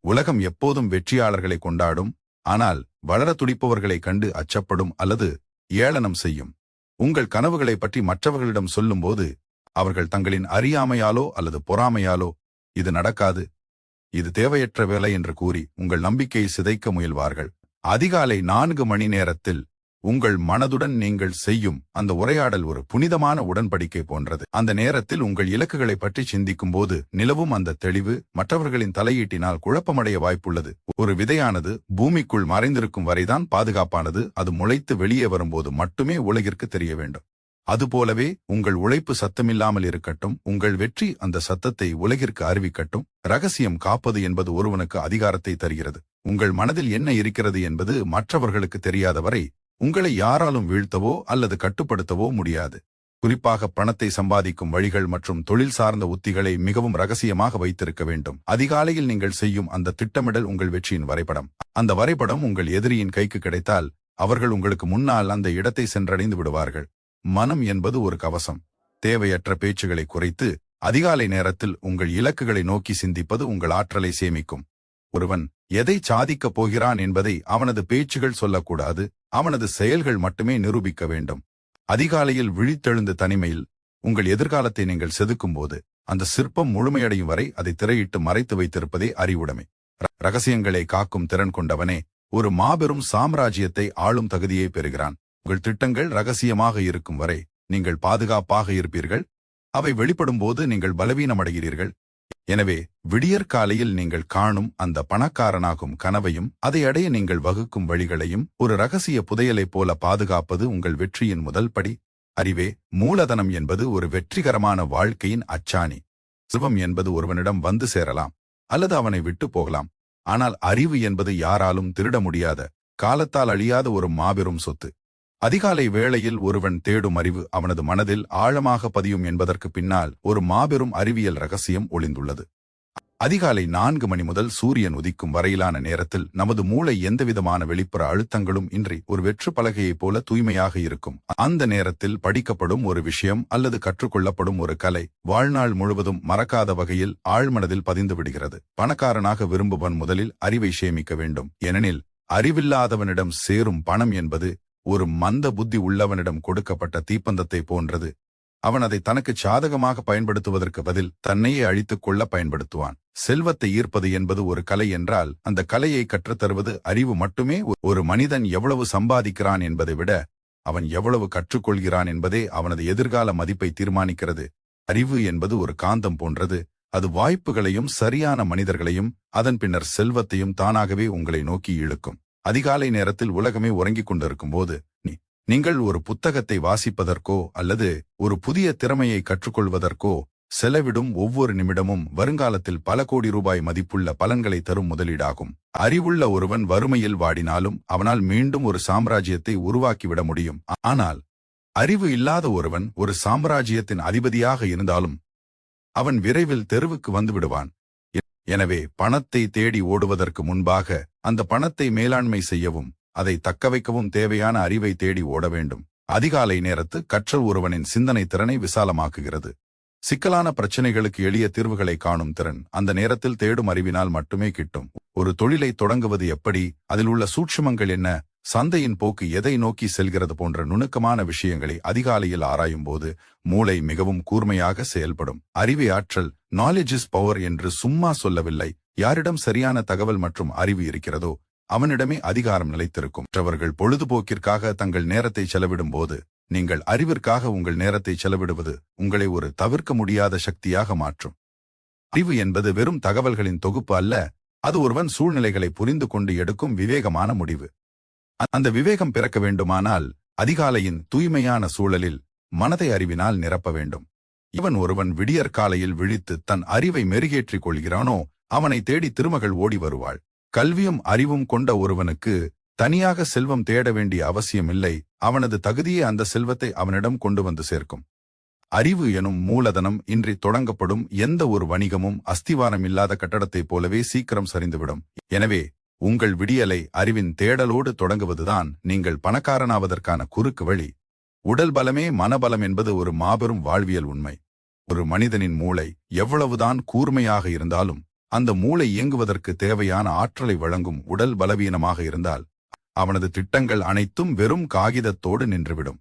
உலகம் எப்போதும் வெற்றியாளர்களை கொண்டாடும், ஆனால் வளர துடிப்பவர்களை கண்டு அச்சப்படும் அல்லது ஏளனம் செய்யும். உங்கள் கனவுகளை பற்றி மற்றவர்களிடம் சொல்லும்போது அவர்கள் தங்களின் அறியாமையாலோ அல்லது பொறாமையாலோ இது நடக்காது, இது தேவையற்ற வேலை என்று கூறி உங்கள் நம்பிக்கையை சிதைக்க முயல்வார்கள். அதிகாலை 4 மணி நேரத்தில் உங்கள் மனதுடன் நீங்கள் செய்யும் அந்த உரையாடல் ஒரு புனிதமான உடன்படிக்கை போன்றது. அந்த நேரத்தில் உங்கள் இலக்குகளை பற்றி சிந்திக்கும் போது நிலவும் அந்த தெளிவு மற்றவர்களின் தலையீட்டினால் குழப்பமடைய வாய்ப்புள்ளது. ஒரு விதையானது பூமிக்குள் மறைந்திருக்கும் வரைதான் பாதுகாப்பானது. அது முளைத்து வெளியே வரும்போது மட்டுமே உலகிற்கு தெரிய வேண்டும். அதுபோலவே உங்கள் உழைப்பு சத்தமில்லாமல் இருக்கட்டும். உங்கள் வெற்றி அந்த சத்தத்தை உலகிற்கு அறிவிக்கட்டும். ரகசியம் காப்பது என்பது ஒருவனுக்கு அதிகாரத்தை தருகிறது. உங்கள் மனதில் என்ன இருக்கிறது என்பது மற்றவர்களுக்கு தெரியாதவரை உங்களை யாராலும் வீழ்த்தவோ அல்லது கட்டுப்படுத்தவோ முடியாது. குறிப்பாக பணத்தை சம்பாதிக்கும் வழிகள் மற்றும் தொழில் சார்ந்த உத்திகளை மிகவும் ரகசியமாக வைத்திருக்க வேண்டும். அதிகாலையில் நீங்கள் செய்யும் அந்த திட்டமிடல் உங்கள் வெற்றியின் வரைபடம். அந்த வரைபடம் உங்கள் எதிரியின் கைக்கு கிடைத்தால் அவர்கள் உங்களுக்கு முன்னால் அந்த இடத்தை சென்றடைந்து விடுவார்கள். மனம் என்பது ஒரு கவசம். தேவையற்ற பேச்சுகளை குறைத்து அதிகாலை நேரத்தில் உங்கள் இலக்குகளை நோக்கி சிந்திப்பது உங்கள் ஆற்றலை சேமிக்கும். ஒருவன் எதை சாதிக்கப் போகிறான் என்பதை அவனது பேச்சுகள் சொல்லக்கூடாது, அவனது செயல்கள் மட்டுமே நிரூபிக்க வேண்டும். அதிகாலையில் விழித்தெழுந்த தனிமையில் உங்கள் எதிர்காலத்தை நீங்கள் செதுக்கும் போது அந்த சிற்பம் முழுமையடையும் வரை அதை திரையிட்டு மறைத்து வைத்திருப்பதே அறிவுடைமை. ரகசியங்களை காக்கும் திறன் கொண்டவனே ஒரு மாபெரும் சாம்ராஜ்யத்தை ஆளும் தகுதியை பெறுகிறான். உங்கள் திட்டங்கள் ரகசியமாக இருக்கும் வரை நீங்கள் பாதுகாப்பாக இருப்பீர்கள். அவை வெளிப்படும் போது நீங்கள் பலவீனமடைகிறீர்கள். எனவே விடியற்காலையில் நீங்கள் காணும் அந்த பணக்காரனாகும் கனவையும் அதை அடைய நீங்கள் வகுக்கும் வழிகளையும் ஒரு ரகசிய புதையலைப் போல பாதுகாப்பது உங்கள் வெற்றியின் முதல் படி. அறிவே மூலதனம் என்பது ஒரு வெற்றிகரமான வாழ்க்கையின் அச்சாணி. செல்வம் என்பது ஒருவனிடம் வந்து சேரலாம் அல்லது அவனை விட்டு போகலாம். ஆனால் அறிவு என்பது யாராலும் திருட முடியாத, காலத்தால் அழியாத ஒரு மாபெரும் சொத்து. அதிகாலை வேளையில் ஒருவன் தேடும் அறிவு அவனது மனதில் ஆழமாக பதியும் என்பதற்கு பின்னால் ஒரு மாபெரும் அறிவியல் ரகசியம் ஒளிந்துள்ளது. அதிகாலை 4 மணி முதல் சூரியன் உதிக்கும் வரையிலான நேரத்தில் நமது மூளை எந்தவிதமான வெளிப்புற அழுத்தங்களும் இன்றி ஒரு வெற்று பலகையைப் போல தூய்மையாக இருக்கும். அந்த நேரத்தில் படிக்கப்படும் ஒரு விஷயம் அல்லது கற்றுக்கொள்ளப்படும் ஒரு கலை வாழ்நாள் முழுவதும் மறக்காத வகையில் ஆழ்மனதில் பதிந்து விடுகிறது. பணக்காரனாக விரும்புவன் முதலில் அறிவை சேமிக்க வேண்டும். ஏனெனில் அறிவில்லாதவனிடம் சேரும் பணம் என்பது ஒரு மந்த புத்தி உள்ளவனிடம் கொடுக்கப்பட்ட தீப்பந்தத்தை போன்றது. அவன் அதை தனக்கு சாதகமாக பயன்படுத்துவதற்கு பதில் தன்னையே அழித்துக் கொள்ள பயன்படுத்துவான். செல்வத்தை ஈர்ப்பது என்பது ஒரு கலை என்றால் அந்த கலையை கற்றுத்தருவது அறிவு மட்டுமே. ஒரு மனிதன் எவ்வளவு சம்பாதிக்கிறான் என்பதை விட அவன் எவ்வளவு கற்றுக்கொள்கிறான் என்பதே அவனது எதிர்கால மதிப்பை தீர்மானிக்கிறது. அறிவு என்பது ஒரு காந்தம் போன்றது. அது வாய்ப்புகளையும் சரியான மனிதர்களையும் அதன் பின்னர் செல்வத்தையும் தானாகவே உங்களை நோக்கி இழுக்கும். அதிகாலை நேரத்தில் உலகமே உறங்கிக் கொண்டிருக்கும் போது நீங்கள் ஒரு புத்தகத்தை வாசிப்பதற்கோ அல்லது ஒரு புதிய திறமையை கற்றுக்கொள்வதற்கோ செலவிடும் ஒவ்வொரு நிமிடமும் வருங்காலத்தில் பல கோடி ரூபாய் மதிப்புள்ள பலன்களை தரும் முதலீடாகும். அறிவுள்ள ஒருவன் வறுமையில் வாடினாலும் அவனால் மீண்டும் ஒரு சாம்ராஜ்யத்தை உருவாக்கிவிட முடியும். ஆனால் அறிவு இல்லாத ஒருவன் ஒரு சாம்ராஜ்யத்தின் அதிபதியாக இருந்தாலும் அவன் விரைவில் தெருவுக்கு வந்துவிடுவான். எனவே பணத்தை தேடி ஓடுவதற்கு முன்பாக அந்த பணத்தை மேலாண்மை செய்யவும் அதை தக்கவைக்கவும் தேவையான அறிவை தேடி ஓட வேண்டும். அதிகாலை நேரத்து கற்றல் ஒருவனின் சிந்தனை திறனை விசாலமாக்குகிறது. சிக்கலான பிரச்சனைகளுக்கு எளிய தீர்வுகளை காணும் திறன் அந்த நேரத்தில் தேடும் அறிவினால் மட்டுமே கிட்டும். ஒரு தொழிலை தொடங்குவது எப்படி, அதில் உள்ள சூட்சுமங்கள் என்ன, சந்தையின் போக்கு எதை நோக்கி செல்கிறது போன்ற நுணுக்கமான விஷயங்களை அதிகாலையில் ஆராயும் போது மூளை மிகவும் கூர்மையாக செயல்படும். அறிவை ஆற்றல், நாலேஜ் இஸ் பவர் என்று சும்மா சொல்லவில்லை. யாரிடம் சரியான தகவல் மற்றும் அறிவு இருக்கிறதோ அவனிடமே அதிகாரம் நிலைத்திருக்கும். மற்றவர்கள் பொழுதுபோக்கிற்காக தங்கள் நேரத்தை செலவிடும் போது நீங்கள் அறிவிற்காக உங்கள் நேரத்தை செலவிடுவது உங்களை ஒரு தவிர்க்க முடியாத சக்தியாக மாற்றும். அறிவு என்பது வெறும் தகவல்களின் தொகுப்பு அல்ல, அது ஒருவன் சூழ்நிலைகளை புரிந்து கொண்டு எடுக்கும் விவேகமான முடிவு. அந்த விவேகம் பிறக்க வேண்டுமானால் அதிகாலையின் தூய்மையான சூழலில் மனதை அறிவினால் நிரப்ப வேண்டும். இவன் ஒருவன் விடியற்காலையில் விழித்து தன் அறிவை மெருகேற்றிக் கொள்கிறானோ அவனை தேடி திருமகள் ஓடி வருவாள். கல்வியும் அறிவும் கொண்ட ஒருவனுக்கு தனியாக செல்வம் தேட வேண்டிய அவசியமில்லை. அவனது தகுதியே அந்த செல்வத்தை அவனிடம் கொண்டு வந்து சேர்க்கும். அறிவு எனும் மூலதனம் இன்றி தொடங்கப்படும் எந்த ஒரு வணிகமும் அஸ்திவாரம் இல்லாத கட்டடத்தைப் போலவே சீக்கிரம் சரிந்துவிடும். எனவே உங்கள் விடியலை அறிவின் தேடலோடு தொடங்குவதுதான் நீங்கள் பணக்காரனாவதற்கான குறுக்கு வழி. உடல் பலமே மனபலம் என்பது ஒரு மாபெரும் வாழ்வியல் உண்மை. ஒரு மனிதனின் மூளை எவ்வளவுதான் கூர்மையாக இருந்தாலும் அந்த மூளை இயங்குவதற்கு தேவையான ஆற்றலை வழங்கும் உடல் பலவீனமாக இருந்தால் அவனது திட்டங்கள் அனைத்தும் வெறும் காகிதத்தோடு நின்றுவிடும்.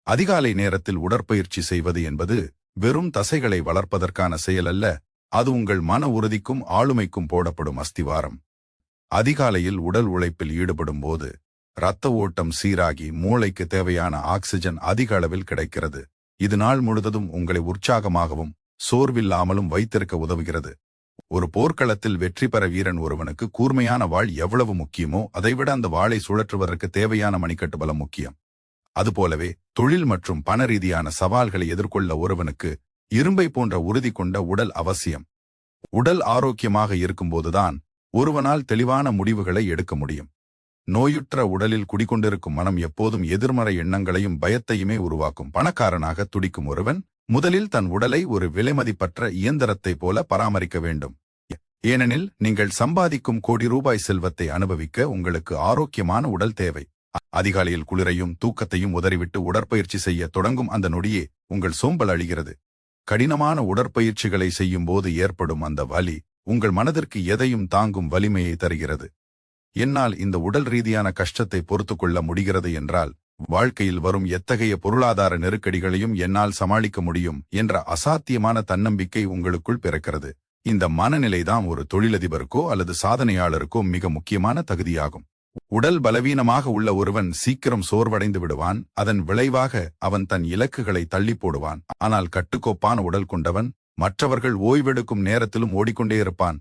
அதிகாலை நேரத்தில் உடற்பயிற்சி செய்வது என்பது வெறும் தசைகளை வளர்ப்பதற்கான செயல் அல்ல, அது உங்கள் மன உறுதிக்கும் ஆளுமைக்கும் போடப்படும் அஸ்திவாரம். அதிகாலையில் உடல் உழைப்பில் ஈடுபடும் போது இரத்த ஓட்டம் சீராகி மூளைக்கு தேவையான ஆக்சிஜன் அதிக அளவில் கிடைக்கிறது. இது நாள் முழுவதும் உங்களை உற்சாகமாகவும் சோர்வில்லாமலும் வைத்திருக்க உதவுகிறது. ஒரு போர்க்களத்தில் வெற்றி பெற வீரன் ஒருவனுக்கு கூர்மையான வாள் எவ்வளவு முக்கியமோ அதைவிட அந்த வாளை சுழற்றுவதற்கு தேவையான மணிக்கட்டு பலம் முக்கியம். அதுபோலவே தொழில் மற்றும் பண ரீதியான சவால்களை எதிர்கொள்ள ஒருவனுக்கு இரும்பை போன்ற உறுதி கொண்ட உடல் அவசியம். உடல் ஆரோக்கியமாக இருக்கும்போதுதான் ஒருவனால் தெளிவான முடிவுகளை எடுக்க முடியும். நோயுற்ற உடலில் குடிகொண்டிருக்கும் மனம் எப்போதும் எதிர்மறை எண்ணங்களையும் பயத்தையுமே உருவாக்கும். பணக்காரனாக துடிக்கும் ஒருவன் முதலில் தன் உடலை ஒரு விலைமதிப்பற்ற இயந்திரத்தைப் போல பராமரிக்க வேண்டும். ஏனெனில் நீங்கள் சம்பாதிக்கும் கோடி ரூபாய் செல்வத்தை அனுபவிக்க உங்களுக்கு ஆரோக்கியமான உடல் தேவை. அதிகாலையில் குளிரையும் தூக்கத்தையும் உதறிவிட்டு உடற்பயிற்சி செய்ய தொடங்கும் அந்த நொடியே உங்கள் சோம்பல் அழிகிறது. கடினமான உடற்பயிற்சிகளை செய்யும் போது ஏற்படும் அந்த வலி உங்கள் மனதிற்கு எதையும் தாங்கும் வலிமையை தருகிறது. என்னால் இந்த உடல் ரீதியான கஷ்டத்தை பொறுத்து கொள்ள முடிகிறது என்றால் வாழ்க்கையில் வரும் எத்தகைய பொருளாதார நெருக்கடிகளையும் என்னால் சமாளிக்க முடியும் என்ற அசாத்தியமான தன்னம்பிக்கை உங்களுக்குள் பிறக்கிறது. இந்த மனநிலைதான் ஒரு தொழிலதிபருக்கோ அல்லது சாதனையாளருக்கோ மிக முக்கியமான தகுதியாகும். உடல் பலவீனமாக உள்ள ஒருவன் சீக்கிரம் சோர்வடைந்து விடுவான். அதன் விளைவாக அவன் தன் இலக்குகளை தள்ளி போடுவான். ஆனால் கட்டுக்கோப்பான உடல் கொண்டவன் மற்றவர்கள் ஓய்வெடுக்கும் நேரத்திலும் ஓடிக்கொண்டே இருப்பான்.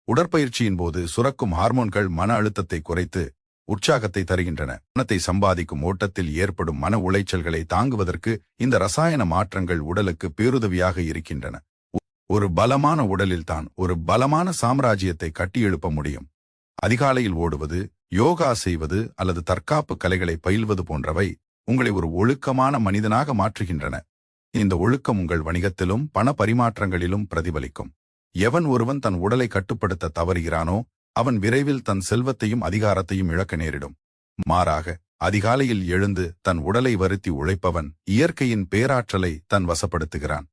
உடற்பயிற்சியின் போது சுரக்கும் ஹார்மோன்கள் மன அழுத்தத்தை குறைத்து உற்சாகத்தை தருகின்றன. பணத்தை சம்பாதிக்கும் ஓட்டத்தில் ஏற்படும் மன உளைச்சல்களை தாங்குவதற்கு இந்த ரசாயன மாற்றங்கள் உடலுக்கு பேருதவியாக இருக்கின்றன. ஒரு பலமான உடலில்தான் ஒரு பலமான சாம்ராஜ்யத்தை கட்டியெழுப்ப முடியும். அதிகாலையில் ஓடுவது, யோகா செய்வது அல்லது தற்காப்பு கலைகளை பயில்வது போன்றவை உங்களை ஒரு ஒழுக்கமான மனிதனாக மாற்றுகின்றன. இந்த ஒழுக்கம் உங்கள் வணிகத்திலும் பண பரிமாற்றங்களிலும் பிரதிபலிக்கும். எவன் ஒருவன் தன் உடலை கட்டுப்படுத்த தவறுகிறானோ அவன் விரைவில் தன் செல்வத்தையும் அதிகாரத்தையும் இழக்க நேரிடும். மாறாக அதிகாலையில் எழுந்து தன் உடலை வருத்தி உழைப்பவன் இயற்கையின் பேராற்றலை தன் வசப்படுத்துகிறான்.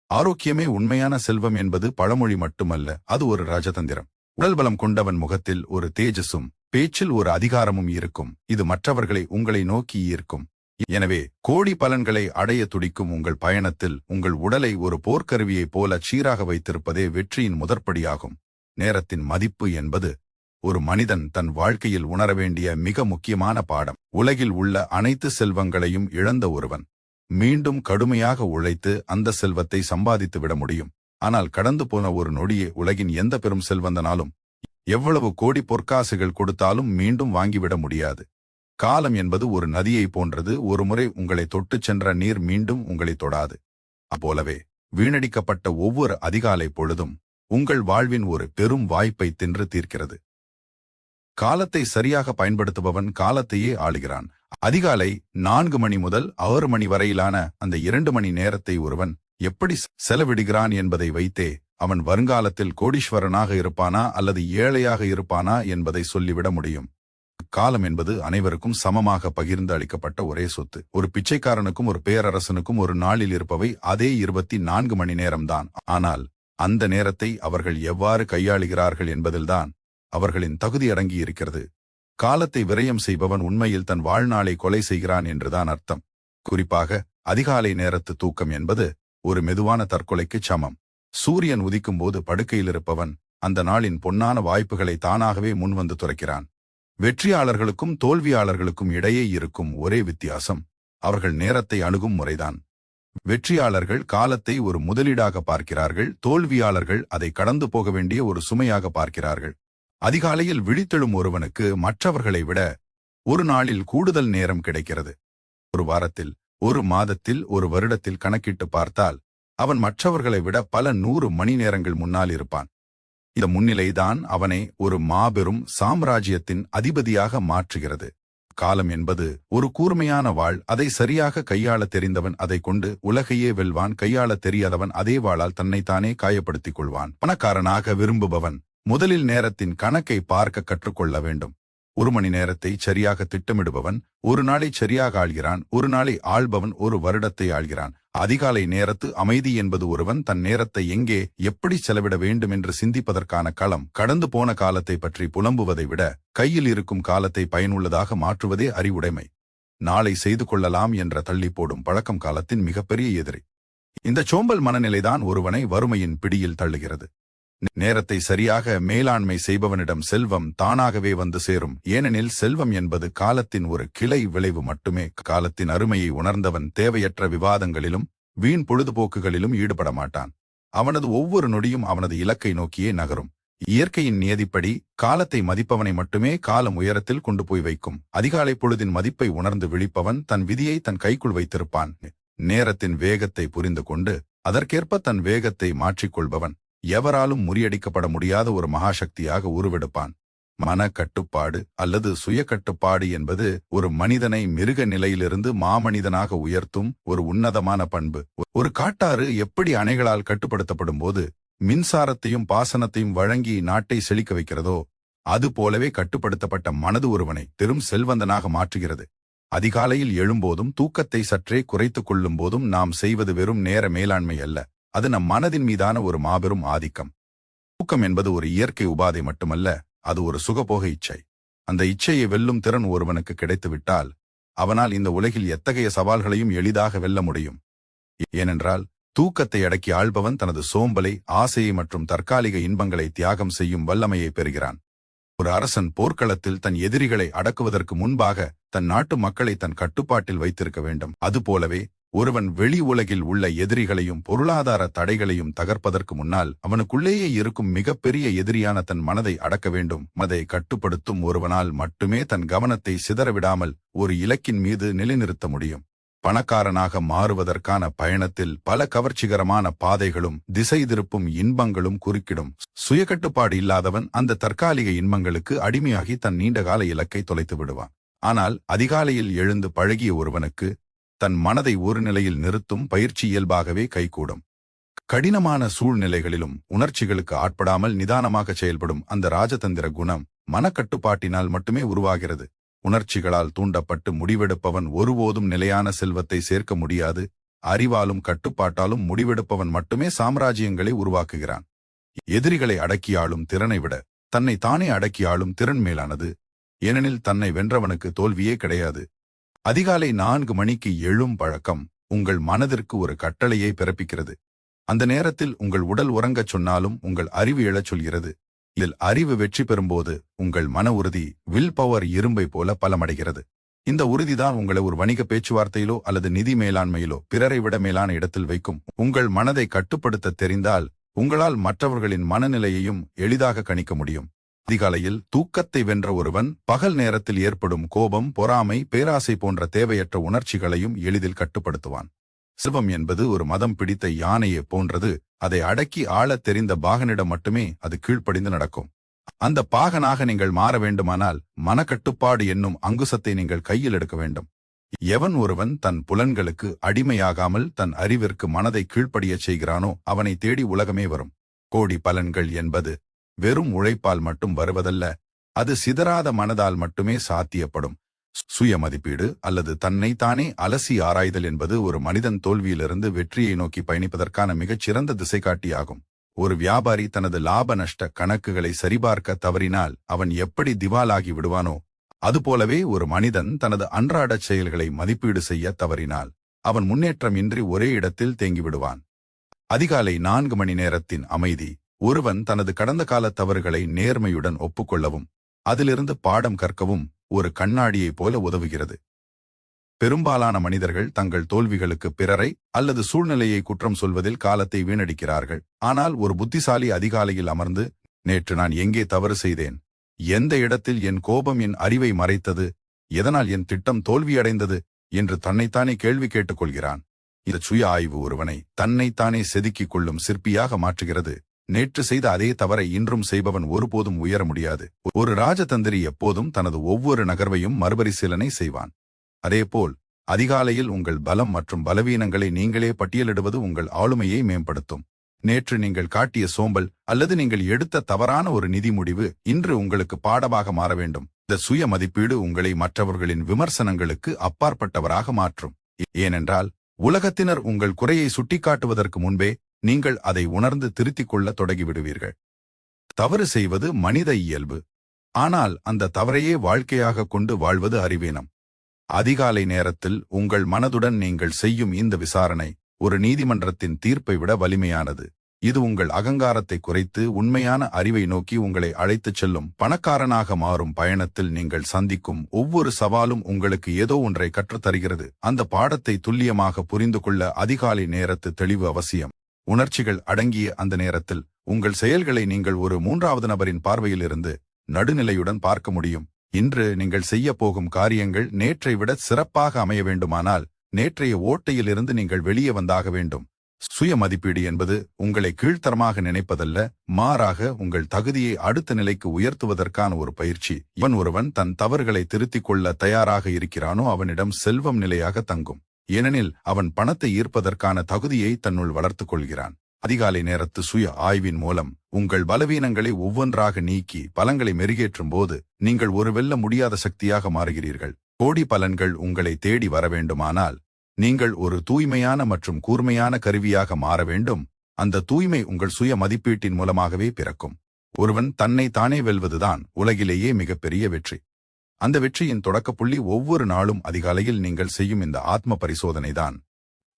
ஆரோக்கியமே உண்மையான செல்வம் என்பது பழமொழி மட்டுமல்ல, அது ஒரு ராஜதந்திரம். உடல் பலம் கொண்டவன் முகத்தில் ஒரு தேஜஸும் பேச்சில் ஒரு அதிகாரமும் இருக்கும். இது மற்றவர்களை உங்களை நோக்கி ஈர்க்கும். எனவே கோடி பலன்களை அடைய துடிக்கும் உங்கள் பயணத்தில் உங்கள் உடலை ஒரு போர்க்கருவியைப் போல சீராக வைத்திருப்பதே வெற்றியின் முதற்படியாகும். நேரத்தின் மதிப்பு என்பது ஒரு மனிதன் தன் வாழ்க்கையில் உணர வேண்டிய மிக முக்கியமான பாடம். உலகில் உள்ள அனைத்து செல்வங்களையும் இழந்த ஒருவன் மீண்டும் கடுமையாக உழைத்து அந்த செல்வத்தை சம்பாதித்து விட முடியும். ஆனால் கடந்து போன ஒரு நொடியே உலகின் எந்த பெரும் செல்வந்தனாலும் எவ்வளவு கோடி பொற்காசுகள் கொடுத்தாலும் மீண்டும் வாங்கிவிட முடியாது. காலம் என்பது ஒரு நதியை போன்றது. ஒருமுறை உங்களை தொட்டுச் சென்ற நீர் மீண்டும் உங்களை தொடாது. அப்போலவே வீணடிக்கப்பட்ட ஒவ்வொரு அதிகாலை பொழுதும் உங்கள் வாழ்வின் ஒரு பெரும் வாய்ப்பை தின்று தீர்க்கிறது. காலத்தை சரியாக பயன்படுத்துபவன் காலத்தையே ஆளுகிறான். அதிகாலை 4 மணி முதல் 6 மணி வரையிலான அந்த 2 மணி நேரத்தை ஒருவன் எப்படி செலவிடுகிறான் என்பதை வைத்தே அவன் வருங்காலத்தில் கோடீஸ்வரனாக இருப்பானா அல்லது ஏழையாக இருப்பானா என்பதை சொல்லிவிட முடியும். காலம் என்பது அனைவருக்கும் சமமாக பகிர்ந்து அளிக்கப்பட்ட ஒரே சொத்து. ஒரு பிச்சைக்காரனுக்கும் ஒரு பேரரசனுக்கும் ஒரு நாளில் இருப்பவை அதே 24 மணி நேரம்தான். ஆனால் அந்த நேரத்தை அவர்கள் எவ்வாறு கையாளுகிறார்கள் என்பதில்தான் அவர்களின் தகுதி அடங்கி இருக்கிறது. காலத்தை விரயம் செய்பவன் உண்மையில் தன் வாழ்நாளை கொலை செய்கிறான் என்றுதான் அர்த்தம். குறிப்பாக அதிகாலை நேரத்து தூக்கம் என்பது ஒரு மெதுவான தற்கொலைக்கு சமம். சூரியன் உதிக்கும் போது படுக்கையில் இருப்பவன் அந்த நாளின் பொன்னான வாய்ப்புகளை தானாகவே முன்வந்து துறக்கிறான். வெற்றியாளர்களுக்கும் தோல்வியாளர்களுக்கும் இடையே இருக்கும் ஒரே வித்தியாசம் அவர்கள் நேரத்தை அணுகும் முறைதான். வெற்றியாளர்கள் காலத்தை ஒரு முதலீடாக பார்க்கிறார்கள், தோல்வியாளர்கள் அதை கடந்து போக வேண்டிய ஒரு சுமையாக பார்க்கிறார்கள். அதிகாலையில் விழித்தெழும் ஒருவனுக்கு மற்றவர்களை விட ஒரு நாளில் கூடுதல் நேரம் கிடைக்கிறது. ஒரு வாரத்தில், ஒரு மாதத்தில், ஒரு வருடத்தில் கணக்கிட்டு பார்த்தால் அவன் மற்றவர்களை விட பல 100 மணி நேரங்கள் முன்னால் இருப்பான். இந்த முன்னிலைதான் அவனை ஒரு மாபெரும் சாம்ராஜ்யத்தின் அதிபதியாக மாற்றுகிறது. காலம் என்பது ஒரு கூர்மையான வாள். அதை சரியாக கையாள தெரிந்தவன் அதை கொண்டு உலகையே வெல்வான். கையாள தெரியாதவன் அதே வாளால் தன்னைத்தானே காயப்படுத்திக் கொள்வான். பணக்காரனாக விரும்புபவன் முதலில் நேரத்தின் கணக்கை பார்க்க கற்றுக்கொள்ள வேண்டும். 1 மணி நேரத்தை சரியாக திட்டமிடுபவன் ஒரு நாளை சரியாக ஆள்கிறான். ஒரு நாளை ஆள்பவன் ஒரு வருடத்தை ஆள்கிறான். அதிகாலை நேரத்து அமைதி என்பது ஒருவன் தன் நேரத்தை எங்கே எப்படி செலவிட வேண்டும் என்று சிந்திப்பதற்கான களம். கடந்து போன காலத்தை பற்றி புலம்புவதை விட கையில் இருக்கும் காலத்தை பயனுள்ளதாக மாற்றுவதே அறிவுடைமை. நாளை செய்து கொள்ளலாம் என்ற தள்ளி போடும் பழக்கம் காலத்தின் மிகப்பெரிய எதிரி. இந்த சோம்பல் மனநிலைதான் ஒருவனை வறுமையின் பிடியில் தள்ளுகிறது. நேரத்தை சரியாக மேலாண்மை செய்பவனிடம் செல்வம் தானாகவே வந்து சேரும். ஏனெனில் செல்வம் என்பது காலத்தின் ஒரு கிளை விளைவு மட்டுமே. காலத்தின் அருமையை உணர்ந்தவன் தேவையற்ற விவாதங்களிலும் வீண் பொழுதுபோக்குகளிலும் ஈடுபட மாட்டான். அவனது ஒவ்வொரு நொடியும் அவனது இலக்கை நோக்கியே நகரும். இயற்கையின் நியதிப்படி காலத்தை மதிப்பவனை மட்டுமே காலம் உயரத்தில் கொண்டு போய் வைக்கும். அதிகாலை பொழுதின் மதிப்பை உணர்ந்து விழிப்பவன் தன் விதியை தன் கைக்குள் வைத்திருப்பான். நேரத்தின் வேகத்தை புரிந்து கொண்டு அதற்கேற்ப தன் வேகத்தை மாற்றிக்கொள்பவன் எவராலும் முறியடிக்கப்பட முடியாத ஒரு மகாசக்தியாக உருவெடுப்பான். மன கட்டுப்பாடு அல்லது சுய கட்டுப்பாடு என்பது ஒரு மனிதனை மிருக நிலையிலிருந்து மாமனிதனாக உயர்த்தும் ஒரு உன்னதமான பண்பு. ஒரு காட்டாறு எப்படி அணைகளால் கட்டுப்படுத்தப்படும் போது மின்சாரத்தையும் பாசனத்தையும் வழங்கி நாட்டை செழிக்க வைக்கிறதோ, அது போலவே கட்டுப்படுத்தப்பட்ட மனது ஒருவனை பெரும் செல்வந்தனாக மாற்றுகிறது. அதிகாலையில் எழும்போதும் தூக்கத்தை சற்றே குறைத்துக் கொள்ளும் போதும் நாம் செய்வது வெறும் நேர மேலாண்மை அல்ல, அது நம் மனதின் மீதான ஒரு மாபெரும் ஆதிக்கம். தூக்கம் என்பது ஒரு இயற்கை உபாதை மட்டுமல்ல, அது ஒரு சுகபோக இச்சை. அந்த இச்சையை வெல்லும் திறன் ஒருவனுக்கு கிடைத்துவிட்டால் அவனால் இந்த உலகில் எத்தகைய சவால்களையும் எளிதாக வெல்ல முடியும். ஏனென்றால் தூக்கத்தை அடக்கி ஆள்பவன் தனது சோம்பலை, ஆசையை மற்றும் தற்காலிக இன்பங்களை தியாகம் செய்யும் வல்லமையை பெறுகிறான். ஒரு அரசன் போர்க்களத்தில் தன் எதிரிகளை அடக்குவதற்கு முன்பாக தன் நாட்டு மக்களை தன் கட்டுப்பாட்டில் வைத்திருக்க வேண்டும். அதுபோலவே ஒருவன் வெளி உலகில் உள்ள எதிரிகளையும் பொருளாதார தடைகளையும் தகர்ப்பதற்கு முன்னால் அவனுக்குள்ளேயே இருக்கும் மிகப்பெரிய எதிரியான தன் மனதை அடக்க வேண்டும். மனதை கட்டுப்படுத்தும் ஒருவனால் மட்டுமே தன் கவனத்தை சிதறவிடாமல் ஒரு இலக்கின் மீது நிலைநிறுத்த முடியும். பணக்காரனாக மாறுவதற்கான பயணத்தில் பல கவர்ச்சிகரமான பாதைகளும் திசை திருப்பும் இன்பங்களும் குறுக்கிடும். சுயக்கட்டுப்பாடு இல்லாதவன் அந்த தற்காலிக இன்பங்களுக்கு அடிமையாகி தன் நீண்டகால இலக்கை தொலைத்து விடுவான். ஆனால் அதிகாலையில் எழுந்து பழகிய ஒருவனுக்கு தன் மனதை ஒரு நிலையில் நிறுத்தும் பயிற்சி இயல்பாகவே கைகூடும். கடினமான சூழ்நிலைகளிலும் உணர்ச்சிகளுக்கு ஆட்படாமல் நிதானமாக செயல்படும் அந்த ராஜதந்திர குணம் மனக்கட்டுப்பாட்டினால் மட்டுமே உருவாகிறது. உணர்ச்சிகளால் தூண்டப்பட்டு முடிவெடுப்பவன் ஒருபோதும் நிலையான செல்வத்தை சேர்க்க முடியாது. அறிவாலும் கட்டுப்பாட்டாலும் முடிவெடுப்பவன் மட்டுமே சாம்ராஜ்யங்களை உருவாக்குகிறான். எதிரிகளை அடக்கியாளும் திறனை விட தன்னை தானே அடக்கியாளும் திறன் மேலானது. ஏனெனில் தன்னை வென்றவனுக்கு தோல்வியே கிடையாது. அதிகாலை 4 மணிக்கு எழும் பழக்கம் உங்கள் மனதிற்கு ஒரு கட்டளையை பிறப்பிக்கிறது. அந்த நேரத்தில் உங்கள் உடல் உறங்கச் சொன்னாலும் உங்கள் அறிவு எழச் சொல்கிறது. இதில் அறிவு வெற்றி பெறும்போது உங்கள் மன உறுதி வில் பவர் இரும்பை போல பலமடைகிறது. இந்த உறுதிதான் உங்களை ஒரு வணிக பேச்சுவார்த்தையிலோ அல்லது நிதி மேலாண்மையிலோ பிறரை விட மேலான இடத்தில் வைக்கும். உங்கள் மனதை கட்டுப்படுத்த தெரிந்தால் உங்களால் மற்றவர்களின் மனநிலையையும் எளிதாக கணிக்க முடியும். அதிகாலையில் தூக்கத்தை வென்ற ஒருவன் பகல் நேரத்தில் ஏற்படும் கோபம், பொறாமை, பேராசை போன்ற தேவையற்ற உணர்ச்சிகளையும் எளிதில் கட்டுப்படுத்துவான். செல்வம் என்பது ஒரு மதம் பிடித்த யானையை போன்றது. அதை அடக்கி ஆளத் தெரிந்த பாகனிடம் மட்டுமே அது கீழ்ப்படிந்து நடக்கும். அந்த பாகனாக நீங்கள் மாற வேண்டுமானால் மனக்கட்டுப்பாடு என்னும் அங்குசத்தை நீங்கள் கையில் எடுக்க வேண்டும். எவன் ஒருவன் தன் புலன்களுக்கு அடிமையாகாமல் தன் அறிவிற்கு மனதை கீழ்ப்படியச் செய்கிறானோ அவனை தேடி உலகமே வரும். கோடி பலன்கள் என்பது வெறும் உழைப்பால் மட்டும் வருவதல்ல, அது சிதறாத மனதால் மட்டுமே சாத்தியப்படும். சுய மதிப்பீடு அல்லது தன்னை தானே அலசி ஆராய்தல் என்பது ஒரு மனிதன் தோல்வியிலிருந்து வெற்றியை நோக்கி பயணிப்பதற்கான மிகச்சிறந்த திசைகாட்டியாகும். ஒரு வியாபாரி தனது லாப நஷ்ட கணக்குகளை சரிபார்க்க தவறினால் அவன் எப்படி திவாலாகி விடுவானோ, அதுபோலவே ஒரு மனிதன் தனது அன்றாடச் செயல்களை மதிப்பீடு செய்ய தவறினால் அவன் முன்னேற்றம் இன்றி ஒரே இடத்தில் தேங்கிவிடுவான். அதிகாலை 4 மணி நேரத்தின் அமைதி ஒருவன் தனது கடந்த கால தவறுகளை நேர்மையுடன் ஒப்புக்கொள்ளவும் அதிலிருந்து பாடம் கற்கவும் ஒரு கண்ணாடியைப் போல உதவுகிறது. பெரும்பாலான மனிதர்கள் தங்கள் தோல்விகளுக்கு பிறரை அல்லது சூழ்நிலையை குற்றம் சொல்வதில் காலத்தை வீணடிக்கிறார்கள். ஆனால் ஒரு புத்திசாலி அதிகாலையில் அமர்ந்து, நேற்று நான் எங்கே தவறு செய்தேன், எந்த இடத்தில் என் கோபம் என் அறிவை மறைத்தது, எதனால் என் திட்டம் தோல்வியடைந்தது என்று தன்னைத்தானே கேள்வி கேட்டுக்கொள்கிறான். இந்த சுய ஆய்வு ஒருவனை தன்னைத்தானே செதுக்கிக் கொள்ளும் சிற்பியாக மாற்றுகிறது. நேற்று செய்த அதே தவறை இன்றும் செய்பவன் ஒருபோதும் உயர முடியாது. ஒரு ராஜதந்திரி எப்போதும் தனது ஒவ்வொரு நகர்வையும் மறுபரிசீலனை செய்வான். அதேபோல் அதிகாலையில் உங்கள் பலம் மற்றும் பலவீனங்களை நீங்களே பட்டியலிடுவது உங்கள் ஆளுமையை மேம்படுத்தும். நேற்று நீங்கள் காட்டிய சோம்பல் அல்லது நீங்கள் எடுத்த தவறான ஒரு நிதி முடிவு இன்று உங்களுக்கு பாடமாக மாற வேண்டும். இந்த சுய மதிப்பீடு உங்களை மற்றவர்களின் விமர்சனங்களுக்கு அப்பாற்பட்டவராக மாற்றும். ஏனென்றால் உலகத்தினர் உங்கள் குறையை சுட்டிக்காட்டுவதற்கு முன்பே நீங்கள் அதை உணர்ந்து திருத்திக் கொள்ள தொடங்கிவிடுவீர்கள். தவறு செய்வது மனித இயல்பு. ஆனால் அந்த தவறையே வாழ்க்கையாக கொண்டு வாழ்வது அறிவீனம். அதிகாலை நேரத்தில் உங்கள் மனதுடன் நீங்கள் செய்யும் இந்த விசாரணை ஒரு நீதிமன்றத்தின் தீர்ப்பை விட வலிமையானது. இது உங்கள் அகங்காரத்தை குறைத்து உண்மையான அறிவை நோக்கி உங்களை அழைத்துச் செல்லும். பணக்காரனாக மாறும் பயணத்தில் நீங்கள் சந்திக்கும் ஒவ்வொரு சவாலும் உங்களுக்கு ஏதோ ஒன்றை கற்றுத்தருகிறது. அந்த பாடத்தை துல்லியமாக புரிந்து கொள்ள அதிகாலை நேரத்து தெளிவு அவசியம். உணர்ச்சிகள் அடங்கிய அந்த நேரத்தில் உங்கள் செயல்களை நீங்கள் ஒரு மூன்றாவது நபரின் பார்வையிலிருந்து நடுநிலையுடன் பார்க்க முடியும். இன்று நீங்கள் செய்ய போகும் காரியங்கள் நேற்றை விட சிறப்பாக அமைய வேண்டுமானால் நேற்றைய ஓட்டையிலிருந்து நீங்கள் வெளியே வந்தாக வேண்டும். சுய மதிப்பீடு என்பது உங்களை கீழ்த்தரமாக நினைப்பதல்ல, மாறாக உங்கள் தகுதியை அடுத்த நிலைக்கு உயர்த்துவதற்கான ஒரு பயிற்சி. ஒருவன் தன் தவறுகளை திருத்திக் கொள்ள தயாராக இருக்கிறானோ அவனிடம் செல்வம் நிலையாக தங்கும். ஏனெனில் அவன் பணத்தை ஈர்ப்பதற்கான தகுதியை தன்னுள் வளர்த்துக் கொள்கிறான். அதிகாலை நேரத்து சுய ஆய்வின் மூலம் உங்கள் பலவீனங்களை ஒவ்வொன்றாக நீக்கி பலங்களை மெருகேற்றும் போது நீங்கள் ஒரு வெல்ல முடியாத சக்தியாக மாறுகிறீர்கள். கோடி பலன்கள் உங்களை தேடி வர வேண்டுமானால் நீங்கள் ஒரு தூய்மையான மற்றும் கூர்மையான கருவியாக மாற வேண்டும். அந்த தூய்மை உங்கள் சுய மதிப்பீட்டின் மூலமாகவே பிறக்கும். ஒருவன் தன்னை தானே வெல்வதுதான் உலகிலேயே மிகப்பெரிய வெற்றி. அந்த வெற்றியின் தொடக்கப்புள்ளி ஒவ்வொரு நாளும் அதிகாலையில் நீங்கள் செய்யும் இந்த ஆத்ம பரிசோதனைதான்.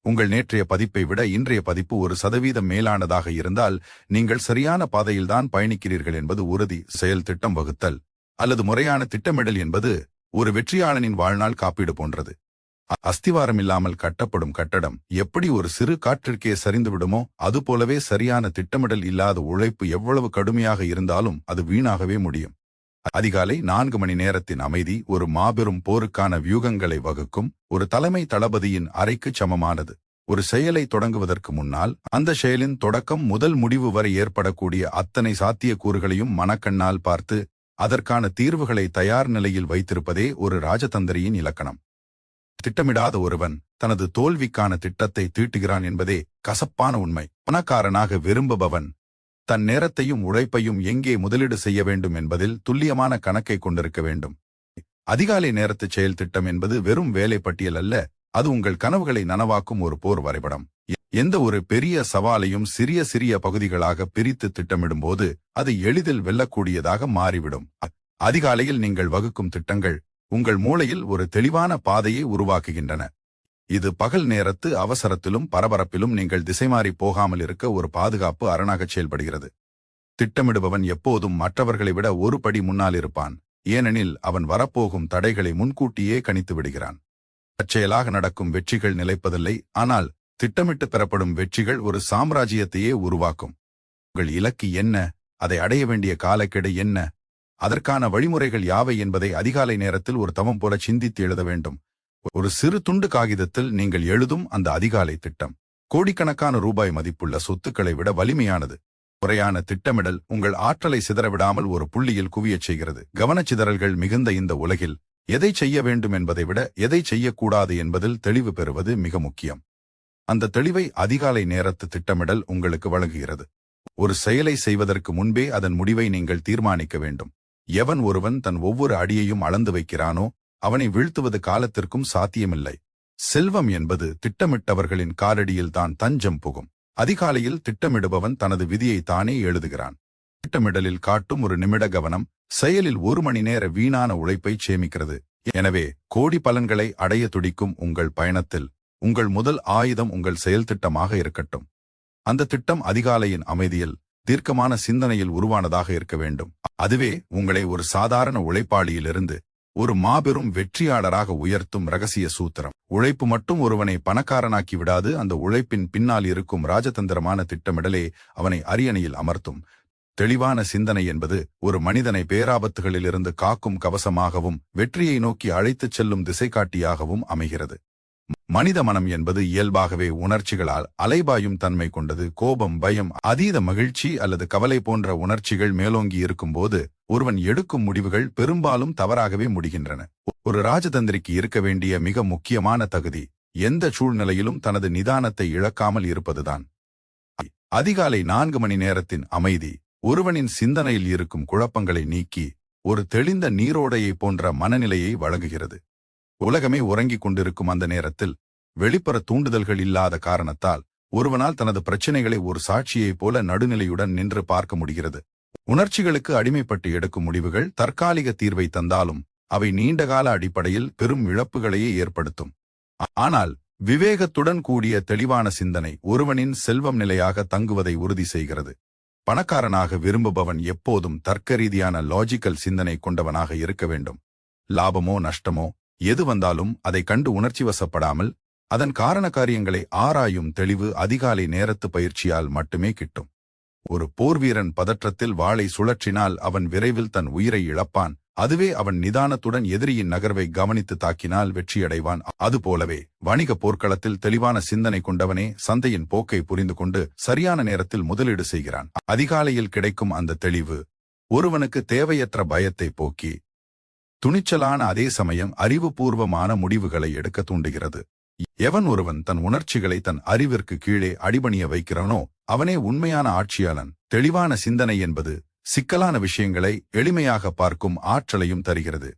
உங்கள் நேற்றைய பதிப்பை விட இன்றைய பதிப்பு 1% மேலானதாக இருந்தால் நீங்கள் சரியான பாதையில்தான் பயணிக்கிறீர்கள் என்பது உறுதி. செயல் திட்டம் வகுத்தல் அல்லது முறையான திட்டமிடல் என்பது ஒரு வெற்றியாளனின் வாழ்நாள் காப்பீடு போன்றது. அஸ்திவாரம் இல்லாமல் கட்டப்படும் கட்டடம் எப்படி ஒரு சிறு காற்றிற்கே சரிந்துவிடுமோ அதுபோலவே சரியான திட்டமிடல் இல்லாத உழைப்பு எவ்வளவு கடுமையாக இருந்தாலும் அது வீணாகவே முடியும். அதிகாலை 4 மணி நேரத்தின் அமைதி ஒரு மாபெரும் போருக்கான வியூகங்களை வகுக்கும் ஒரு தலைமை தளபதியின் அறைக்கு சமமானது. ஒரு செயலை தொடங்குவதற்கு முன்னால் அந்த செயலின் தொடக்கம் முதல் முடிவு வரை ஏற்படக்கூடிய அத்தனை சாத்தியக்கூறுகளையும் மனக்கண்ணால் பார்த்து அதற்கான தீர்வுகளை தயார் நிலையில் வைத்திருப்பதே ஒரு ராஜதந்திரியின் இலக்கணம். திட்டமிடாத ஒருவன் தனது தோல்விக்கான திட்டத்தை தீட்டுகிறான் என்பதே கசப்பான உண்மை. பணக்காரனாக விரும்புபவன் தன் நேரத்தையும் உழைப்பையும் எங்கே முதலீடு செய்ய வேண்டும் என்பதில் துல்லியமான கணக்கை கொண்டிருக்க வேண்டும். அதிகாலை நேரத்து செயல் திட்டம் என்பது வெறும் வேலை பட்டியல் அல்ல, அது உங்கள் கனவுகளை நனவாக்கும் ஒரு போர் வரைபடம். எந்த ஒரு பெரிய சவாலையும் சிறிய சிறிய பகுதிகளாக பிரித்து திட்டமிடும்போது அது எளிதில் வெல்லக்கூடியதாக மாறிவிடும். அதிகாலையில் நீங்கள் வகுக்கும் திட்டங்கள் உங்கள் மூளையில் ஒரு தெளிவான பாதையை உருவாக்குகின்றன. இது பகல் நேரத்து அவசரத்திலும் பரபரப்பிலும் நீங்கள் திசைமாறி போகாமல் இருக்க ஒரு பாதுகாப்பு அரணாகச் செயல்படுகிறது. திட்டமிடுபவன் எப்போதும் மற்றவர்களை விட ஒரு படி முன்னால் இருப்பான். ஏனெனில் அவன் வரப்போகும் தடைகளை முன்கூட்டியே கணித்து விடுகிறான். தற்செயலாக நடக்கும் வெற்றிகள் நிலைப்பதில்லை, ஆனால் திட்டமிட்டு பெறப்படும் வெற்றிகள் ஒரு சாம்ராஜ்யத்தையே உருவாக்கும். உங்கள் இலக்கு என்ன, அதை அடைய வேண்டிய காலக்கெடு என்ன, அதற்கான வழிமுறைகள் யாவை என்பதை அதிகாலை நேரத்தில் ஒரு தவம் போல சிந்தித்து எழுத வேண்டும். ஒரு சிறு துண்டு காகிதத்தில் நீங்கள் எழுதும் அந்த அதிகாலை திட்டம் கோடிக்கணக்கான ரூபாய் மதிப்புள்ள சொத்துக்களை விட வலிமையானது. முறையான திட்டமிடல் உங்கள் ஆற்றலை சிதறவிடாமல் ஒரு புள்ளியில் குவியச் செய்கிறது. கவனச்சிதறல்கள் மிகுந்த இந்த உலகில் எதை செய்ய வேண்டும் என்பதை விட எதை செய்யக்கூடாது என்பதில் தெளிவு பெறுவது மிக முக்கியம். அந்த தெளிவை அதிகாலை நேரத்து திட்டமிடல் உங்களுக்கு வழங்குகிறது. ஒரு செயலை செய்வதற்கு முன்பே அதன் முடிவை நீங்கள் தீர்மானிக்க வேண்டும். எவன் ஒருவன் தன் ஒவ்வொரு அடியையும் அளந்து வைக்கிறானோ அவனை வீழ்த்துவது காலத்திற்கும் சாத்தியமில்லை. செல்வம் என்பது திட்டமிட்டவர்களின் காலடியில் தான் தஞ்சம் புகும். அதிகாலையில் திட்டமிடுபவன் தனது விதியை தானே எழுதுகிறான். திட்டமிடலில் காட்டும் ஒரு நிமிட கவனம் செயலில் 1 மணி நேர வீணான உழைப்பை சேமிக்கிறது. எனவே கோடி பலன்களை அடைய துடிக்கும் உங்கள் பயணத்தில் உங்கள் முதல் ஆயுதம் உங்கள் செயல் திட்டமாக இருக்கட்டும். அந்த திட்டம் அதிகாலையின் அமைதியில் தீர்க்கமான சிந்தனையில் உருவானதாக இருக்க வேண்டும். அதுவே உங்களை ஒரு சாதாரண உழைப்பாளியிலிருந்து ஒரு மாபெரும் வெற்றியாளராக உயர்த்தும் ரகசிய சூத்திரம். உழைப்பு மட்டும் ஒருவனை பணக்காரனாக்கி விடாது, அந்த உழைப்பின் பின்னால் இருக்கும் ராஜதந்திரமான திட்டமிடலே அவனை அரியணையில் அமர்த்தும். தெளிவான சிந்தனை என்பது ஒரு மனிதனை பேராபத்துகளிலிருந்து காக்கும் கவசமாகவும் வெற்றியை நோக்கி அழைத்துச் செல்லும் திசைகாட்டியாகவும் அமைகிறது. மனித மனம் என்பது இயல்பாகவே உணர்ச்சிகளால் அலைபாயும் தன்மை கொண்டது. கோபம், பயம், அதீத மகிழ்ச்சி அல்லது கவலை போன்ற உணர்ச்சிகள் மேலோங்கி இருக்கும்போது ஒருவன் எடுக்கும் முடிவுகள் பெரும்பாலும் தவறாகவே முடிகின்றன. ஒரு ராஜதந்திரிக்கு இருக்க வேண்டிய மிக முக்கியமான தகுதி எந்த சூழ்நிலையிலும் தனது நிதானத்தை இழக்காமல் இருப்பதுதான். அதிகாலை 4 மணி நேரத்தின் அமைதி ஒருவனின் சிந்தனையில் இருக்கும் குழப்பங்களை நீக்கி ஒரு தெளிந்த நீரோடையை போன்ற மனநிலையை வழங்குகிறது. உலகமே உறங்கிக் கொண்டிருக்கும் அந்த நேரத்தில் வெளிப்புற தூண்டுதல்கள் இல்லாத காரணத்தால் ஒருவனால் தனது பிரச்சினைகளை ஒரு சாட்சியைப் போல நடுநிலையுடன் நின்று பார்க்க முடிகிறது. உணர்ச்சிகளுக்கு அடிமைப்பட்டு எடுக்கும் முடிவுகள் தற்காலிக தீர்வை தந்தாலும் அவை நீண்டகால அடிப்படையில் பெரும் இழப்புகளையே ஏற்படுத்தும். ஆனால் விவேகத்துடன் கூடிய தெளிவான சிந்தனை ஒருவனின் செல்வம் நிலையாக தங்குவதை உறுதி செய்கிறது. பணக்காரனாக விரும்புபவன் எப்போதும் தர்க்கரீதியான லாஜிக்கல் சிந்தனை கொண்டவனாக இருக்க வேண்டும். லாபமோ நஷ்டமோ எது வந்தாலும் அதை கண்டு உணர்ச்சிவசப்படாமல் அதன் காரண காரியங்களை ஆராயும் தெளிவு அதிகாலை நேரத்து பயிற்சியால் மட்டுமே கிட்டும். ஒரு போர்வீரன் பதற்றத்தில் வாளை சுழற்றினால் அவன் விரைவில் தன் உயிரை இழப்பான். அதுவே அவன் நிதானத்துடன் எதிரியின் நகர்வை கவனித்து தாக்கினால் வெற்றியடைவான். அதுபோலவே வணிக போர்க்களத்தில் தெளிவான சிந்தனை கொண்டவனே சந்தையின் போக்கை புரிந்து கொண்டு சரியான நேரத்தில் முதலீடு செய்கிறான். அதிகாலையில் கிடைக்கும் அந்த தெளிவு ஒருவனுக்கு தேவையற்ற பயத்தை போக்கி துணிச்சலான அதே சமயம் அறிவுபூர்வமான முடிவுகளை எடுக்க தூண்டுகிறது. எவன் ஒருவன் தன் உணர்ச்சிகளை தன் அறிவிற்கு கீழே அடிபணிய வைக்கிறானோ அவனே உண்மையான ஆட்சியாளன். தெளிவான சிந்தனை என்பது சிக்கலான விஷயங்களை எளிமையாக பார்க்கும் ஆற்றலையும் தருகிறது.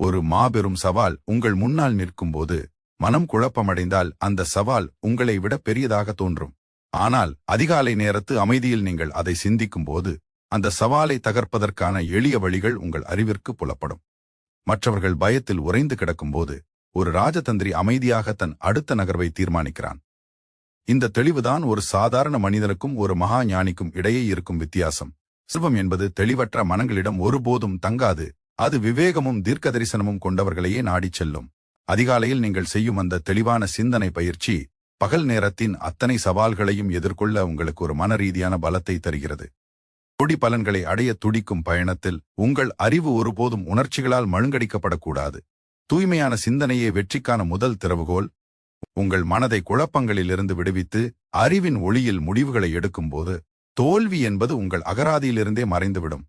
ஒரு மாபெரும் சவால் உங்கள் முன்னால் நிற்கும்போது மனம் குழப்பமடைந்தால் அந்த சவால் உங்களை விட பெரியதாக தோன்றும். ஆனால் அதிகாலை நேரத்து அமைதியில் நீங்கள் அதை சிந்திக்கும் போது அந்த சவாலை தகர்ப்பதற்கான எளிய வழிகள் உங்கள் அறிவிற்கு புலப்படும். மற்றவர்கள் பயத்தில் உறைந்து கிடக்கும்போது ஒரு ராஜதந்திரி அமைதியாக தன் அடுத்த நகர்வை தீர்மானிக்கிறான். இந்த தெளிவுதான் ஒரு சாதாரண மனிதனுக்கும் ஒரு மகா ஞானிக்கும் இடையே இருக்கும் வித்தியாசம். செல்வம் என்பது தெளிவற்ற மனங்களிடம் ஒருபோதும் தங்காது. அது விவேகமும் தீர்க்க தரிசனமும் கொண்டவர்களையே நாடிச் செல்லும். அதிகாலையில் நீங்கள் செய்யும் அந்த தெளிவான சிந்தனை பயிற்சி பகல் நேரத்தின் அத்தனை சவால்களையும் எதிர்கொள்ள உங்களுக்கு ஒரு மனரீதியான பலத்தை தருகிறது. கொடி பலன்களை அடைய துடிக்கும் பயணத்தில் உங்கள் அறிவு ஒருபோதும் உணர்ச்சிகளால் மழுங்கடிக்கப்படக்கூடாது. தூய்மையான சிந்தனையே வெற்றிக்கான முதல் திறவுகோல். உங்கள் மனதை குழப்பங்களிலிருந்து விடுவித்து அறிவின் ஒளியில் முடிவுகளை எடுக்கும்போது தோல்வி என்பது உங்கள் அகராதியிலிருந்தே மறைந்துவிடும்.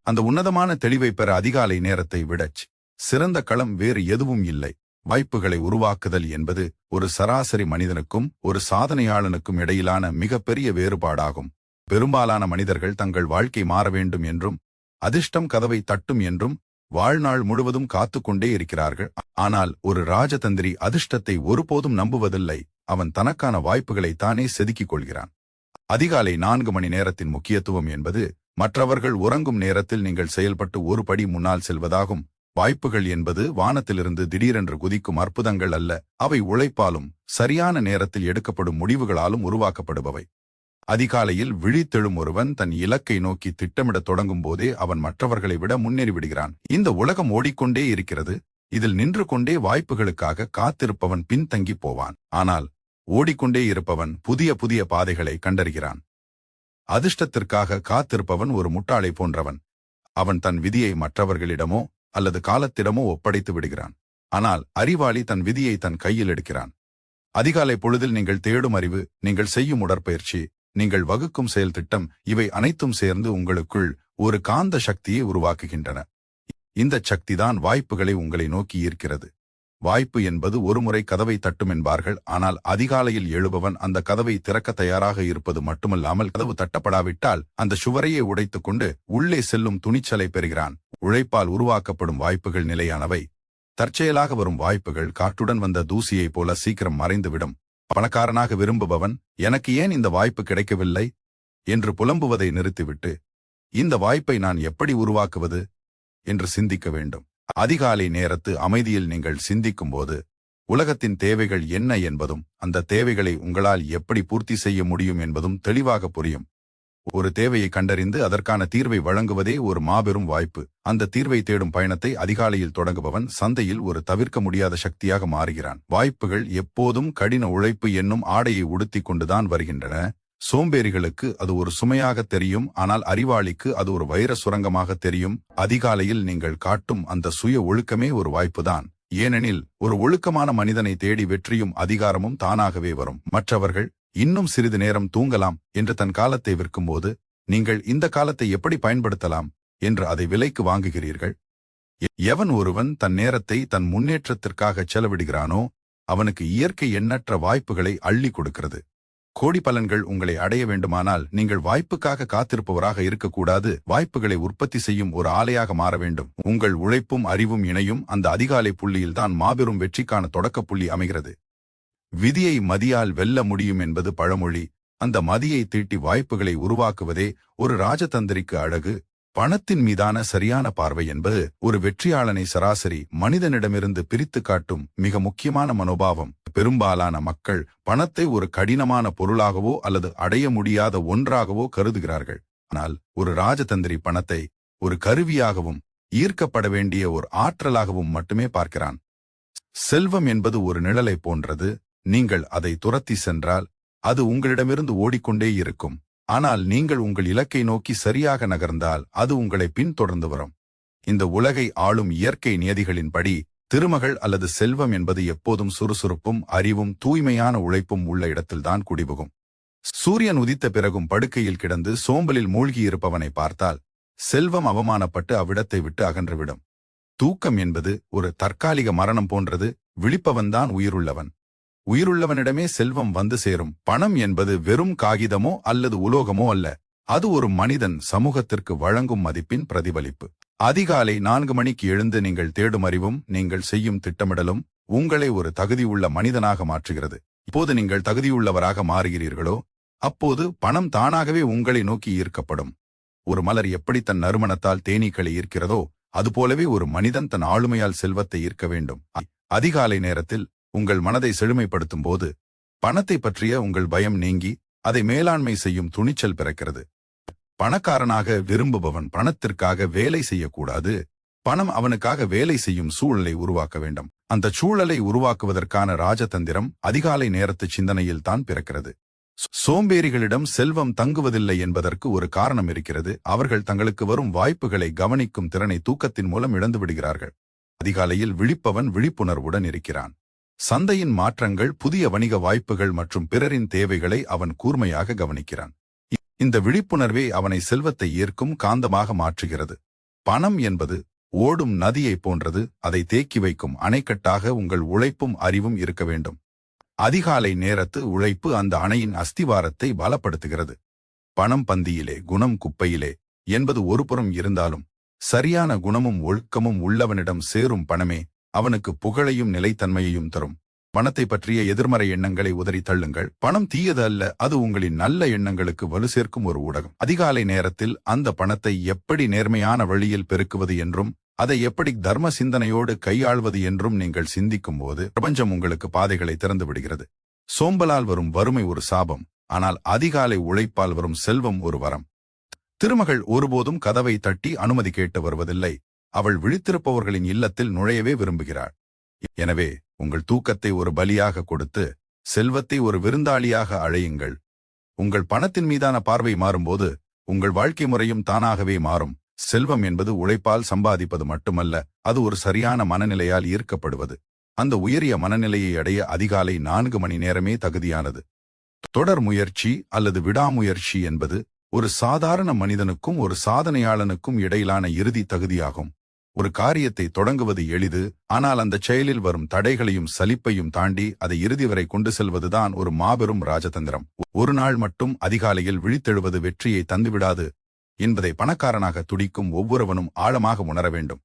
அந்த உன்னதமான தெளிவை பெற அதிகாலை நேரத்தை விடச் சிறந்த களம் வேறு எதுவும் இல்லை. வாய்ப்புகளை உருவாக்குதல் என்பது ஒரு சராசரி மனிதனுக்கும் ஒரு சாதனையாளனுக்கும் இடையிலான மிகப்பெரிய வேறுபாடாகும். பெரும்பாலான மனிதர்கள் தங்கள் வாழ்க்கை மாற வேண்டும் என்றும் அதிர்ஷ்டம் கதவை தட்டும் என்றும் வாழ்நாள் முழுவதும் காத்துக்கொண்டே இருக்கிறார்கள். ஆனால் ஒரு ராஜதந்திரி அதிர்ஷ்டத்தை ஒருபோதும் நம்புவதில்லை. அவன் தனக்கான வாய்ப்புகளை தானே செதுக்கிக் கொள்கிறான். அதிகாலை 4 மணி நேரத்தின் முக்கியத்துவம் என்பது மற்றவர்கள் உறங்கும் நேரத்தில் நீங்கள் செயல்பட்டு ஒரு படி முன்னால் செல்வதாகும். வாய்ப்புகள் என்பது வானத்திலிருந்து திடீரென்று குதிக்கும் அற்புதங்கள் அல்ல. அவை உழைப்பாலும் சரியான நேரத்தில் எடுக்கப்படும் முடிவுகளாலும் உருவாக்கப்படுபவை. அதிகாலையில் விழித்தெழும் ஒருவன் தன் இலக்கை நோக்கி திட்டமிடத் தொடங்கும் போதே அவன் மற்றவர்களை விட முன்னேறிவிடுகிறான். இந்த உலகம் ஓடிக்கொண்டே இருக்கிறது. இதில் நின்று கொண்டே வாய்ப்புகளுக்காக காத்திருப்பவன் பின்தங்கி போவான். ஆனால் ஓடிக்கொண்டே இருப்பவன் புதிய புதிய பாதைகளை கண்டறிகிறான். அதிர்ஷ்டத்திற்காக காத்திருப்பவன் ஒரு முட்டாளை போன்றவன். அவன் தன் விதியை மற்றவர்களிடமோ அல்லது காலத்திடமோ ஒப்படைத்து விடுகிறான். ஆனால் அறிவாளி தன் விதியை தன் கையில் எடுக்கிறான். அதிகாலை பொழுதில் நீங்கள் தேடும் அறிவு, நீங்கள் செய்யும் உடற்பயிற்சி, நீங்கள் வகுக்கும் செயல் திட்டம், இவை அனைத்தும் சேர்ந்து உங்களுக்குள் ஒரு காந்த சக்தியை உருவாக்குகின்றன. இந்த சக்திதான் வாய்ப்புகளை உங்களை நோக்கி ஈர்க்கிறது. வாய்ப்பு என்பது ஒருமுறை கதவை தட்டும் என்பார்கள். ஆனால் அதிகாலையில் எழுபவன் அந்த கதவை திறக்க தயாராக இருப்பது மட்டுமல்லாமல் கதவு தட்டப்படாவிட்டால் அந்த சுவரையே உடைத்துக் கொண்டு உள்ளே செல்லும் துணிச்சலை பெறுகிறான். உழைப்பால் உருவாக்கப்படும் வாய்ப்புகள் நிலையானவை. தற்செயலாக வரும் வாய்ப்புகள் காற்றுடன் வந்த தூசியைப் போல சீக்கிரம் மறைந்துவிடும். பணக்காரனாக விரும்புபவன் எனக்கு ஏன் இந்த வாய்ப்பு கிடைக்கவில்லை என்று புலம்புவதை நிறுத்திவிட்டு இந்த வாய்ப்பை நான் எப்படி உருவாக்குவது என்று சிந்திக்க வேண்டும். அதிகாலை நேரத்து அமைதியில் நீங்கள் சிந்திக்கும் போது உலகத்தின் தேவைகள் என்ன என்பதும் அந்த தேவைகளை உங்களால் எப்படி பூர்த்தி செய்ய முடியும் என்பதும் தெளிவாக புரியும். ஒரு தேவையை கண்டறிந்து அதற்கான தீர்வை வழங்குவதே ஒரு மாபெரும் வாய்ப்பு. அந்த தீர்வை தேடும் பயணத்தை அதிகாலையில் தொடங்குபவன் சந்தையில் ஒரு தவிர்க்க முடியாத சக்தியாக மாறுகிறான். வாய்ப்புகள் எப்போதும் கடின உழைப்பு என்னும் ஆடையை உடுத்திக் கொண்டுதான் வருகின்றன. சோம்பேறிகளுக்கு அது ஒரு சுமையாக தெரியும். ஆனால் அறிவாளிக்கு அது ஒரு வைர சுரங்கமாக தெரியும். அதிகாலையில் நீங்கள் காட்டும் அந்த சுய ஒழுக்கமே ஒரு வாய்ப்புதான். ஏனெனில் ஒரு ஒழுக்கமான மனிதனை தேடி வெற்றியும் அதிகாரமும் தானாகவே வரும். மற்றவர்கள் இன்னும் சிறிது நேரம் தூங்கலாம் என்று தன் காலத்தை விற்கும்போது நீங்கள் இந்த காலத்தை எப்படி பயன்படுத்தலாம் என்று அதை விலைக்கு வாங்குகிறீர்கள். எவன் ஒருவன் தன் நேரத்தை தன் முன்னேற்றத்திற்காக செலவிடுகிறானோ அவனுக்கு இயற்கை எண்ணற்ற வாய்ப்புகளை அள்ளி கொடுக்கிறது. கோடி பலன்கள் உங்களை அடைய வேண்டுமானால் நீங்கள் வாய்ப்புக்காக காத்திருப்பவராக இருக்கக்கூடாது. வாய்ப்புகளை உற்பத்தி செய்யும் ஒரு ஆலையாக மாற வேண்டும். உங்கள் உழைப்பும் அறிவும் இணையும் அந்த அதிகாலை புள்ளியில்தான் மாபெரும் வெற்றிக்கான தொடக்க புள்ளி அமைகிறது. விதியை மதியால் வெல்ல முடியும் என்பது பழமொழி. அந்த மதியை தீட்டி வாய்ப்புகளை உருவாக்குவதே ஒரு ராஜதந்திரிக்கு அழகு. பணத்தின் மீதான சரியான பார்வை என்பது ஒரு வெற்றியாளனை சராசரி மனிதனிடமிருந்து பிரித்து காட்டும் மிக முக்கியமான மனோபாவம். பெரும்பாலான மக்கள் பணத்தை ஒரு கடினமான பொருளாகவோ அல்லது அடைய முடியாத ஒன்றாகவோ கருதுகிறார்கள். ஆனால் ஒரு ராஜதந்திரி பணத்தை ஒரு கருவியாகவும் ஈர்க்கப்பட வேண்டிய ஒரு ஆற்றலாகவும் மட்டுமே பார்க்கிறான். செல்வம் என்பது ஒரு நிழலை போன்றது. நீங்கள் அதை துரத்தி சென்றால் அது உங்களிடமிருந்து ஓடிக்கொண்டே இருக்கும். ஆனால் நீங்கள் உங்கள் இலக்கை நோக்கி சரியாக நகர்ந்தால் அது உங்களை பின்தொடர்ந்து வரும். இந்த உலகை ஆளும் இயற்கை நியதிகளின்படி திருமகள் அல்லது செல்வம் என்பது எப்போதும் சுறுசுறுப்பும் அறிவும் தூய்மையான உழைப்பும் உள்ள இடத்தில்தான் குடிபுகும். சூரியன் உதித்த பிறகும் படுக்கையில் கிடந்து சோம்பலில் மூழ்கியிருப்பவனை பார்த்தால் செல்வம் அவமானப்பட்டு அவ்விடத்தை விட்டு அகன்றுவிடும். தூக்கம் என்பது ஒரு தற்காலிக மரணம் போன்றது. விழிப்பவன்தான் உயிருள்ளவன். உயிருள்ளவனிடமே செல்வம் வந்து சேரும். பணம் என்பது வெறும் காகிதமோ அல்லது உலோகமோ அல்ல. அது ஒரு மனிதன் சமூகத்திற்கு வழங்கும் மதிப்பின் பிரதிபலிப்பு. அதிகாலை 4 மணிக்கு எழுந்து நீங்கள் தேடும் அறிவும் நீங்கள் செய்யும் திட்டமிடலும் உங்களை ஒரு தகுதியுள்ள மனிதனாக மாற்றுகிறது. இப்போது நீங்கள் தகுதியுள்ளவராக மாறுகிறீர்களோ அப்போது பணம் தானாகவே உங்களை நோக்கி ஈர்க்கப்படும். ஒரு மலர் எப்படி தன் நறுமணத்தால் தேனீக்களை ஈர்க்கிறதோ அதுபோலவே ஒரு மனிதன் தன் ஆளுமையால் செல்வத்தை ஈர்க்க வேண்டும். அதிகாலை நேரத்தில் உங்கள் மனதை செழுமைப்படுத்தும் போது பணத்தை பற்றிய உங்கள் பயம் நீங்கி அதை மேலாண்மை செய்யும் துணிச்சல் பிறக்கிறது. பணக்காரனாக விரும்புபவன் பணத்திற்காக வேலை செய்யக்கூடாது. பணம் அவனுக்காக வேலை செய்யும் சூழலை உருவாக்க வேண்டும். அந்த சூழலை உருவாக்குவதற்கான ராஜதந்திரம் அதிகாலை நேரத்து சிந்தனையில் தான் பிறக்கிறது. சோம்பேறிகளிடம் செல்வம் தங்குவதில்லை என்பதற்கு ஒரு காரணம் இருக்கிறது. அவர்கள் தங்களுக்கு வரும் வாய்ப்புகளை கவனிக்கும் திறனை தூக்கத்தின் மூலம் இழந்து விடுகிறார்கள். அதிகாலையில் விழிப்பவன் விழிப்புணர்வுடன் இருக்கிறான். சந்தையின் மாற்றங்கள், புதிய வணிக வாய்ப்புகள் மற்றும் பிறரின் தேவைகளை அவன் கூர்மையாக கவனிக்கிறான். இந்த விழிப்புணர்வே அவனை செல்வத்தை ஈர்க்கும் காந்தமாக மாற்றுகிறது. பணம் என்பது ஓடும் நதியை போன்றது. அதை தேக்கி வைக்கும் அணைக்கட்டாக உங்கள் உழைப்பும் அறிவும் இருக்க வேண்டும். அதிகாலை நேரத்து உழைப்பு அந்த அணையின் அஸ்திவாரத்தை பலப்படுத்துகிறது. பணம் பந்தியிலே குணம் குப்பையிலே என்பது ஒருபுறம் இருந்தாலும் சரியான குணமும் ஒழுக்கமும் உள்ளவனிடம் சேரும் பணமே அவனுக்கு புகழையும் நிலைத்தன்மையையும் தரும். பணத்தை பற்றிய எதிர்மறை எண்ணங்களை உதறி தள்ளுங்கள். பணம் தீயது அல்ல, அது உங்களின் நல்ல எண்ணங்களுக்கு வலு சேர்க்கும் ஒரு ஊடகம். அதிகாலை நேரத்தில் அந்த பணத்தை எப்படி நேர்மையான வழியில் பெருக்குவது என்றும் அதை எப்படி தர்ம சிந்தனையோடு கையாள்வது என்றும் நீங்கள் சிந்திக்கும் போது பிரபஞ்சம் உங்களுக்கு பாதைகளை திறந்து விடுகிறது. சோம்பலால் வரும் வறுமை ஒரு சாபம், ஆனால் அதிகாலை உழைப்பால் வரும் செல்வம் ஒரு வரம். திருமகள் ஒருபோதும் கதவை தட்டி அனுமதி கேட்டு வருவதில்லை. அவள் விழித்திருப்பவர்களின் இல்லத்தில் நுழையவே விரும்புகிறாள். எனவே உங்கள் தூக்கத்தை ஒரு பலியாக கொடுத்து செல்வத்தை ஒரு விருந்தாளியாக அழையுங்கள். உங்கள் பணத்தின் மீதான பார்வை மாறும்போது உங்கள் வாழ்க்கை முறையும் தானாகவே மாறும். செல்வம் என்பது உழைப்பால் சம்பாதிப்பது மட்டுமல்ல, அது ஒரு சரியான மனநிலையால் ஈர்க்கப்படுவது. அந்த உயரிய மனநிலையை அடைய அதிகாலை 4 மணி நேரமே தகுதியானது. தொடர் முயற்சி அல்லது விடாமுயற்சி என்பது ஒரு சாதாரண மனிதனுக்கும் ஒரு சாதனையாளனுக்கும் இடையிலான இறுதி தகுதியாகும். ஒரு காரியத்தை தொடங்குவது எளிது, ஆனால் அந்த செயலில் வரும் தடைகளையும் சலிப்பையும் தாண்டி அதை இறுதி வரை கொண்டு செல்வதுதான் ஒரு மாபெரும் ராஜதந்திரம். ஒரு நாள் மட்டும் அதிகாலையில் விழித்தெழுவது வெற்றியை தந்துவிடாது என்பதை பணக்காரனாக துடிக்கும் ஒவ்வொருவனும் ஆழமாக உணர வேண்டும்.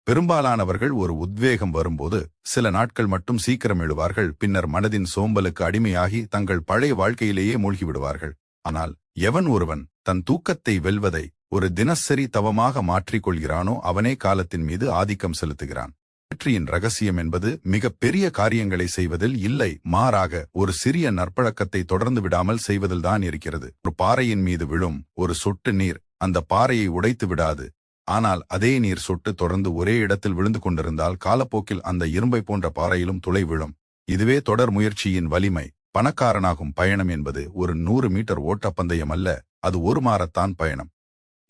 பெரும்பாலானவர்கள் ஒரு உத்வேகம் வரும்போது சில நாட்கள் மட்டும் சீக்கிரம் எழுவார்கள். பின்னர் மனதின் சோம்பலுக்கு அடிமையாகி தங்கள் பழைய வாழ்க்கையிலேயே மூழ்கிவிடுவார்கள். ஆனால் எவன் ஒருவன் தன் தூக்கத்தை வெல்வதை ஒரு தினசரி தவமாக மாற்றிக்கொள்கிறானோ அவனே காலத்தின் மீது ஆதிக்கம் செலுத்துகிறான். வெற்றியின் ரகசியம் என்பது மிக பெரிய காரியங்களை செய்வதில் இல்லை, மாறாக ஒரு சிறிய நற்பழக்கத்தை தொடர்ந்து விடாமல் செய்வதில்தான் இருக்கிறது. ஒரு பாறையின் மீது விழும் ஒரு சொட்டு நீர் அந்த பாறையை உடைத்து விடாது. ஆனால் அதே நீர் சொட்டு தொடர்ந்து ஒரே இடத்தில் விழுந்து கொண்டிருந்தால் காலப்போக்கில் அந்த இரும்பை போன்ற பாறையிலும் துளை விழும். இதுவே தொடர் முயற்சியின் வலிமை. பணக்காரனாகும் பயணம் என்பது ஒரு 100 மீட்டர் ஓட்டப்பந்தயம் அல்ல, அது ஒரு மாரத்தான் பயணம்.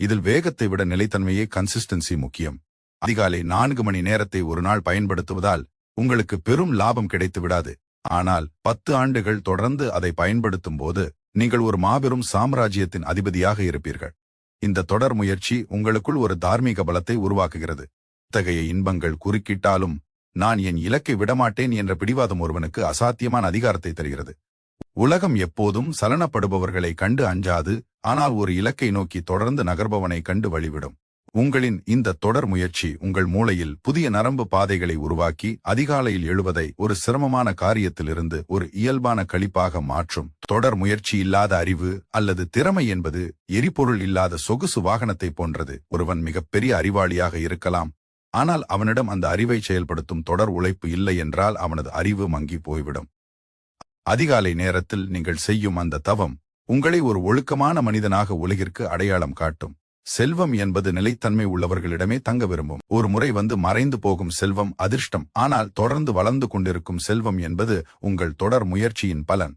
இதில் வேகத்தை விட நிலைத்தன்மையே கன்சிஸ்டன்சி முக்கியம். அதிகாலை 4 மணி நேரத்தை ஒரு நாள் பயன்படுத்துவதால் உங்களுக்கு பெரும் லாபம் கிடைத்து விடாது. ஆனால் 10 ஆண்டுகள் தொடர்ந்து அதை பயன்படுத்தும் போது நீங்கள் ஒரு மாபெரும் சாம்ராஜ்யத்தின் அதிபதியாக இருப்பீர்கள். இந்த தொடர் முயற்சி உங்களுக்குள் ஒரு தார்மீக பலத்தை உருவாக்குகிறது. இத்தகைய இன்பங்கள் குறுக்கிட்டாலும் நான் என் இலக்கை விடமாட்டேன் என்ற பிடிவாதம் ஒருவனுக்கு அசாத்தியமான அதிகாரத்தை தருகிறது. உலகம் எப்போதும் சலனப்படுபவர்களை கண்டு அஞ்சாது, ஆனால் ஒரு இலக்கை நோக்கி தொடர்ந்து நகர்பவனை கண்டு வழிவிடும். உங்களின் இந்த தொடர் முயற்சி உங்கள் மூளையில் புதிய நரம்பு பாதைகளை உருவாக்கி அதிகாலையில் எழுவதை ஒரு சிரமமான காரியத்திலிருந்து ஒரு இயல்பான களிப்பாக மாற்றும். தொடர் முயற்சி இல்லாத அறிவு அல்லது திறமை என்பது எரிபொருள் இல்லாத சொகுசு வாகனத்தை போன்றது. ஒருவன் மிகப்பெரிய அறிவாளியாக இருக்கலாம், ஆனால் அவனிடம் அந்த அறிவை செயல்படுத்தும் தொடர் உழைப்பு இல்லை என்றால் அவனது அறிவு மங்கி போய்விடும். அதிகாலை நேரத்தில் நீங்கள் செய்யும் அந்த தவம் உங்களை ஒரு ஒழுக்கமான மனிதனாக உலகிற்கு அடையாளம் காட்டும். செல்வம் என்பது நிலைத்தன்மை உள்ளவர்களிடமே தங்க விரும்பும். ஒரு முறை வந்து மறைந்து போகும் செல்வம் அதிர்ஷ்டம், ஆனால் தொடர்ந்து வளர்ந்து கொண்டிருக்கும் செல்வம் என்பது உங்கள் தொடர் முயற்சியின் பலன்.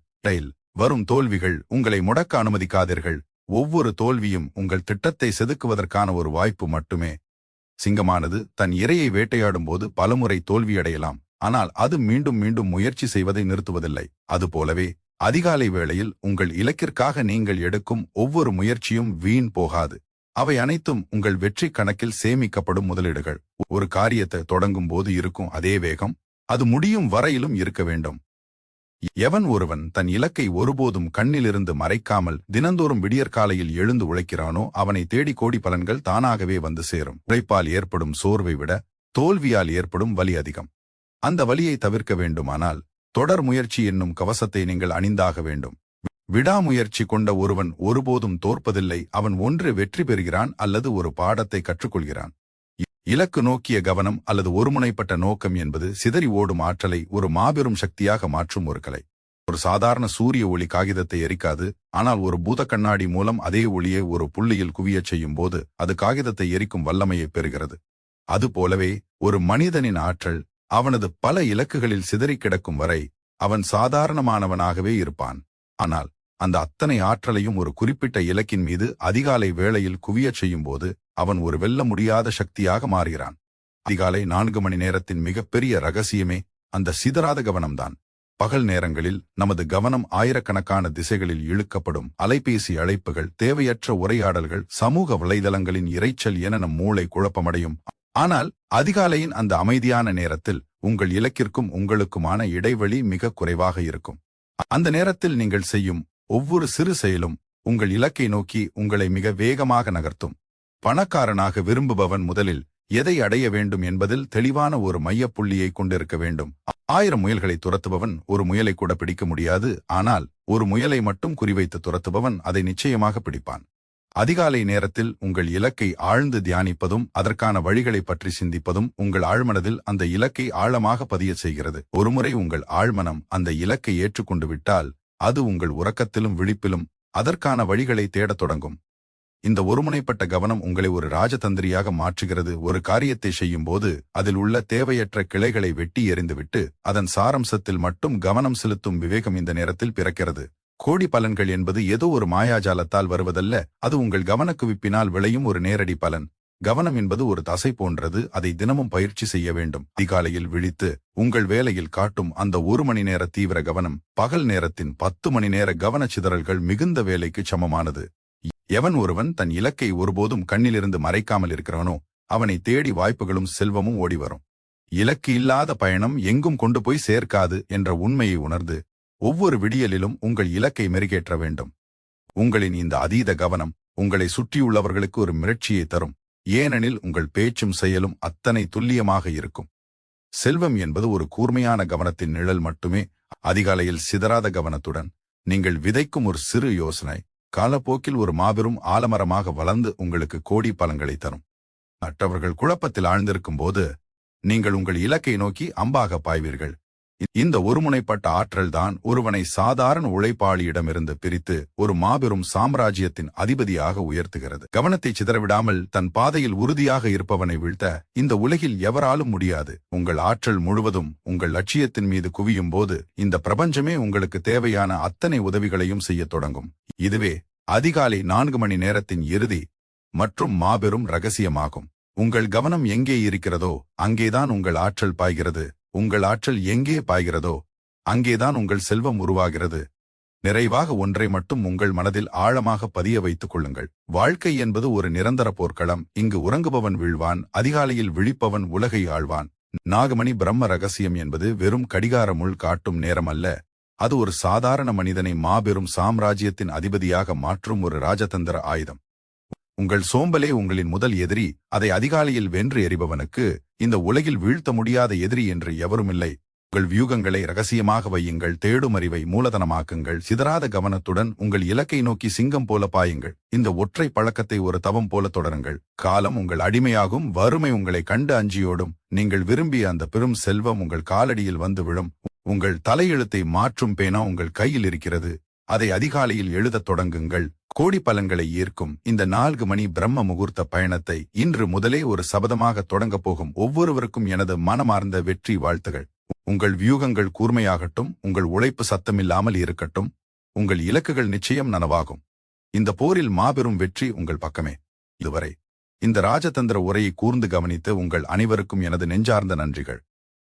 வரும் தோல்விகள் உங்களை முடக்க அனுமதிக்காதீர்கள். ஒவ்வொரு தோல்வியும் உங்கள் திட்டத்தை செதுக்குவதற்கான ஒரு வாய்ப்பு மட்டுமே. சிங்கமானது தன் இரையை வேட்டையாடும் போது பலமுறை தோல்வியடையலாம், ஆனால் அது மீண்டும் மீண்டும் முயற்சி செய்வதை நிறுத்துவதில்லை. அதுபோலவே அதிகாலை வேளையில் உங்கள் இலக்கிற்காக நீங்கள் எடுக்கும் ஒவ்வொரு முயற்சியும் வீண் போகாது. அவை அனைத்தும் உங்கள் வெற்றி கணக்கில் சேமிக்கப்படும் முதலீடுகள். ஒரு காரியத்தை தொடங்கும் போது இருக்கும் அதே வேகம் அது முடியும் வரையிலும் இருக்க வேண்டும். எவன் ஒருவன் தன் இலக்கை ஒருபோதும் கண்ணிலிருந்து மறைக்காமல் தினந்தோறும் விடியற்காலையில் எழுந்து உழைக்கிறானோ அவனை தேடி கோடி பலன்கள் தானாகவே வந்து சேரும். உழைப்பால் ஏற்படும் சோர்வை விட தோல்வியால் ஏற்படும் வலி அதிகம். அந்த வலியை தவிர்க்க வேண்டுமானால் தொடர் முயற்சி என்னும் கவசத்தை நீங்கள் அணிந்தாக வேண்டும். விடாமுயற்சி கொண்ட ஒருவன் ஒருபோதும் தோற்பதில்லை. அவன் ஒன்று வெற்றி பெறுகிறான் அல்லது ஒரு பாடத்தை கற்றுக்கொள்கிறான். இலக்கு நோக்கிய கவனம் அல்லது ஒருமுனைப்பட்ட நோக்கம் என்பது சிதறி ஓடும் ஆற்றலை ஒரு மாபெரும் சக்தியாக மாற்றும் ஒரு கலை. ஒரு சாதாரண சூரிய ஒளி காகிதத்தை எரிக்காது, ஆனால் ஒரு பூத கண்ணாடி மூலம் அதே ஒளியை ஒரு புள்ளியில் குவியச் செய்யும் போது அது காகிதத்தை எரிக்கும் வல்லமையை பெறுகிறது. அதுபோலவே ஒரு மனிதனின் ஆற்றல் அவனது பல இலக்குகளில் சிதறி கிடக்கும் வரை அவன் சாதாரணமானவனாகவே இருப்பான். ஆனால் அந்த அத்தனை ஆற்றலையும் ஒரு குறிப்பிட்ட இலக்கின் மீது அதிகாலை வேளையில் குவியச் செய்யும் போது அவன் ஒரு வெல்ல முடியாத சக்தியாக மாறுகிறான். அதிகாலை 4 மணி நேரத்தின் மிகப்பெரிய ரகசியமே அந்த சிதறாத கவனம்தான். பகல் நேரங்களில் நமது கவனம் ஆயிரக்கணக்கான திசைகளில் இழுக்கப்படும். அலைபேசி அழைப்புகள், தேவையற்ற உரையாடல்கள், சமூக வலைதளங்களின் இரைச்சல் என நம் மூளை குழப்பமடையும். ஆனால் அதிகாலையின் அந்த அமைதியான நேரத்தில் உங்கள் இலக்கிற்கும் உங்களுக்குமான இடைவெளி மிக குறைவாக இருக்கும். அந்த நேரத்தில் நீங்கள் செய்யும் ஒவ்வொரு சிறு செயலும் உங்கள் இலக்கை நோக்கி உங்களை மிக வேகமாக நகர்த்தும். பணக்காரனாக விரும்புபவன் முதலில் எதை அடைய வேண்டும் என்பதில் தெளிவான ஒரு மையப்புள்ளியை கொண்டிருக்க வேண்டும். 1000 முயல்களை துரத்துபவன் ஒரு முயலை கூட பிடிக்க முடியாது, ஆனால் ஒரு முயலை மட்டும் குறிவைத்து துரத்துபவன் அதை நிச்சயமாக பிடிப்பான். அதிகாலை நேரத்தில் உங்கள் இலக்கை ஆழ்ந்து தியானிப்பதும் அதற்கான வழிகளை பற்றி சிந்திப்பதும் உங்கள் ஆழ்மனதில் அந்த இலக்கை ஆழமாக பதிய செய்கிறது. ஒருமுறை உங்கள் ஆழ்மனம் அந்த இலக்கை ஏற்றுக்கொண்டு விட்டால் அது உங்கள் உறக்கத்திலும் விழிப்பிலும் அதற்கான வழிகளை தேடத் தொடங்கும். இந்த ஒருமுனைப்பட்ட கவனம் உங்களை ஒரு ராஜதந்திரியாக மாற்றுகிறது. ஒரு காரியத்தை செய்யும் போது அதில் உள்ள தேவையற்ற கிளைகளை வெட்டி எறிந்துவிட்டு அதன் சாரம்சத்தில் மட்டும் கவனம் செலுத்தும் விவேகம் இந்த நேரத்தில் பிறக்கிறது. கோடி பலன்கள் என்பது ஏதோ ஒரு மாயாஜாலத்தால் வருவதல்ல, அது உங்கள் கவனக்குவிப்பினால் விளையும் ஒரு நேரடி பலன். கவனம் என்பது ஒரு தசை போன்றது, அதை தினமும் பயிற்சி செய்ய வேண்டும். அதிகாலையில் விழித்து உங்கள் வேலையில் காட்டும் அந்த 1 மணி நேர தீவிர கவனம் பகல் நேரத்தின் 10 மணி நேர கவனச்சிதறல்கள் மிகுந்த வேலைக்கு சமமானது. எவன் ஒருவன் தன் இலக்கை ஒருபோதும் கண்ணிலிருந்து மறைக்காமல் இருக்கிறானோ அவனை தேடி வாய்ப்புகளும் செல்வமும் ஓடிவரும். இலக்கு இல்லாத பயணம் எங்கும் கொண்டு போய் சேர்க்காது என்ற உண்மையை உணர்ந்து ஒவ்வொரு விடியலிலும் உங்கள் இலக்கை மெருகேற்ற வேண்டும். உங்களின் இந்த அதீத கவனம் உங்களை சுற்றியுள்ளவர்களுக்கு ஒரு மிரட்சியை தரும், ஏனெனில் உங்கள் பேச்சும் செயலும் அத்தனை துல்லியமாக இருக்கும். செல்வம் என்பது ஒரு கூர்மையான கவனத்தின் நிழல் மட்டுமே. அதிகாலையில் சிதறாத கவனத்துடன் நீங்கள் விதைக்கும் ஒரு சிறு யோசனை காலப்போக்கில் ஒரு மாபெரும் ஆலமரமாக வளர்ந்து உங்களுக்கு கோடி பலன்களை தரும். மற்றவர்கள் குழப்பத்தில் ஆழ்ந்திருக்கும் போது நீங்கள் உங்கள் இலக்கை நோக்கி அம்பாக பாய்வீர்கள். இந்த ஒருமுனைப்பட்ட ஆற்றல்தான் ஒருவனை சாதாரண உழைப்பாளியிடமிருந்து பிரித்து ஒரு மாபெரும் சாம்ராஜ்யத்தின் அதிபதியாக உயர்த்துகிறது. கவனத்தை சிதறவிடாமல் தன் பாதையில் உறுதியாக இருப்பவனை வீழ்த்த இந்த உலகில் எவராலும் முடியாது. உங்கள் ஆற்றல் முழுவதும் உங்கள் லட்சியத்தின் மீது குவியும் போது இந்த பிரபஞ்சமே உங்களுக்கு தேவையான அத்தனை உதவிகளையும் செய்யத் தொடங்கும். இதுவே அதிகாலை 4 மணி நேரத்தின் இறுதி மற்றும் மாபெரும் ரகசியமாகும். உங்கள் கவனம் எங்கே இருக்கிறதோ அங்கேதான் உங்கள் ஆற்றல் பாய்கிறது. உங்கள் ஆற்றல் எங்கே பாய்கிறதோ அங்கேதான் உங்கள் செல்வம் உருவாகிறது. நிறைவாக ஒன்றை மட்டும் உங்கள் மனதில் ஆழமாக பதிய வைத்துக் கொள்ளுங்கள். வாழ்க்கை என்பது ஒரு நிரந்தர போர்க்களம். இங்கு உறங்குபவன் வீழ்வான், அதிகாலையில் விழிப்பவன் உலகை ஆழ்வான். நாகமணி பிரம்ம ரகசியம் என்பது வெறும் கடிகார முள் காட்டும் நேரம் அல்ல, அது ஒரு சாதாரண மனிதனை மாபெரும் சாம்ராஜ்யத்தின் அதிபதியாக மாற்றும் ஒரு ராஜதந்திர ஆயுதம். உங்கள் சோம்பலே உங்களின் முதல் எதிரி. அதை அதிகாலையில் வென்று எறிபவனுக்கு இந்த உலகில் வீழ்த்த முடியாத எதிரி என்று எவருமில்லை. உங்கள் வியூகங்களை ரகசியமாக வையுங்கள், தேடும் அறிவை மூலதனமாக்குங்கள், சிதறாத கவனத்துடன் உங்கள் இலக்கை நோக்கி சிங்கம் போல பாயுங்கள். இந்த ஒற்றை பழக்கத்தை ஒரு தவம் போல தொடருங்கள். காலம் உங்கள் அடிமையாகும், வறுமை உங்களை கண்டு அஞ்சியோடும், நீங்கள் விரும்பிய அந்த பெரும் செல்வம் உங்கள் காலடியில் வந்து விழும். உங்கள் தலையெழுத்தை மாற்றும் பேனா உங்கள் கையில் இருக்கிறது. அதை அதிகாலையில் எழுதத் தொடங்குங்கள். கோடி பலன்களை ஈர்க்கும் இந்த 4 மணி பிரம்ம முகூர்த்த பயணத்தை இன்று முதலே ஒரு சபதமாக தொடங்கப் போகும் ஒவ்வொருவருக்கும் எனது மனமார்ந்த வெற்றி வாழ்த்துகள். உங்கள் வியூகங்கள் கூர்மையாகட்டும், உங்கள் உழைப்பு சத்தமில்லாமல் இருக்கட்டும், உங்கள் இலக்குகள் நிச்சயம் நனவாகும். இந்த போரில் மாபெரும் வெற்றி உங்கள் பக்கமே. இதுவரை இந்த ராஜதந்திர உரையை கூர்ந்து கவனித்து உங்கள் அனைவருக்கும் எனது நெஞ்சார்ந்த நன்றிகள்.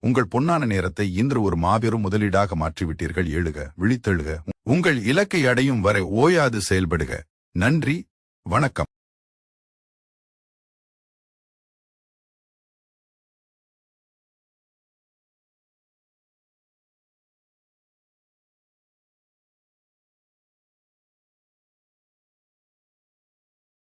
உங்கள் பொன்னான நேரத்தை இன்று ஒரு மாபெரும் முதலீடாக மாற்றிவிட்டீர்கள். எழுக, விழித்தெழுக, உங்கள் இலக்கை அடையும் வரை ஓயாது செயல்படுக. நன்றி, வணக்கம்.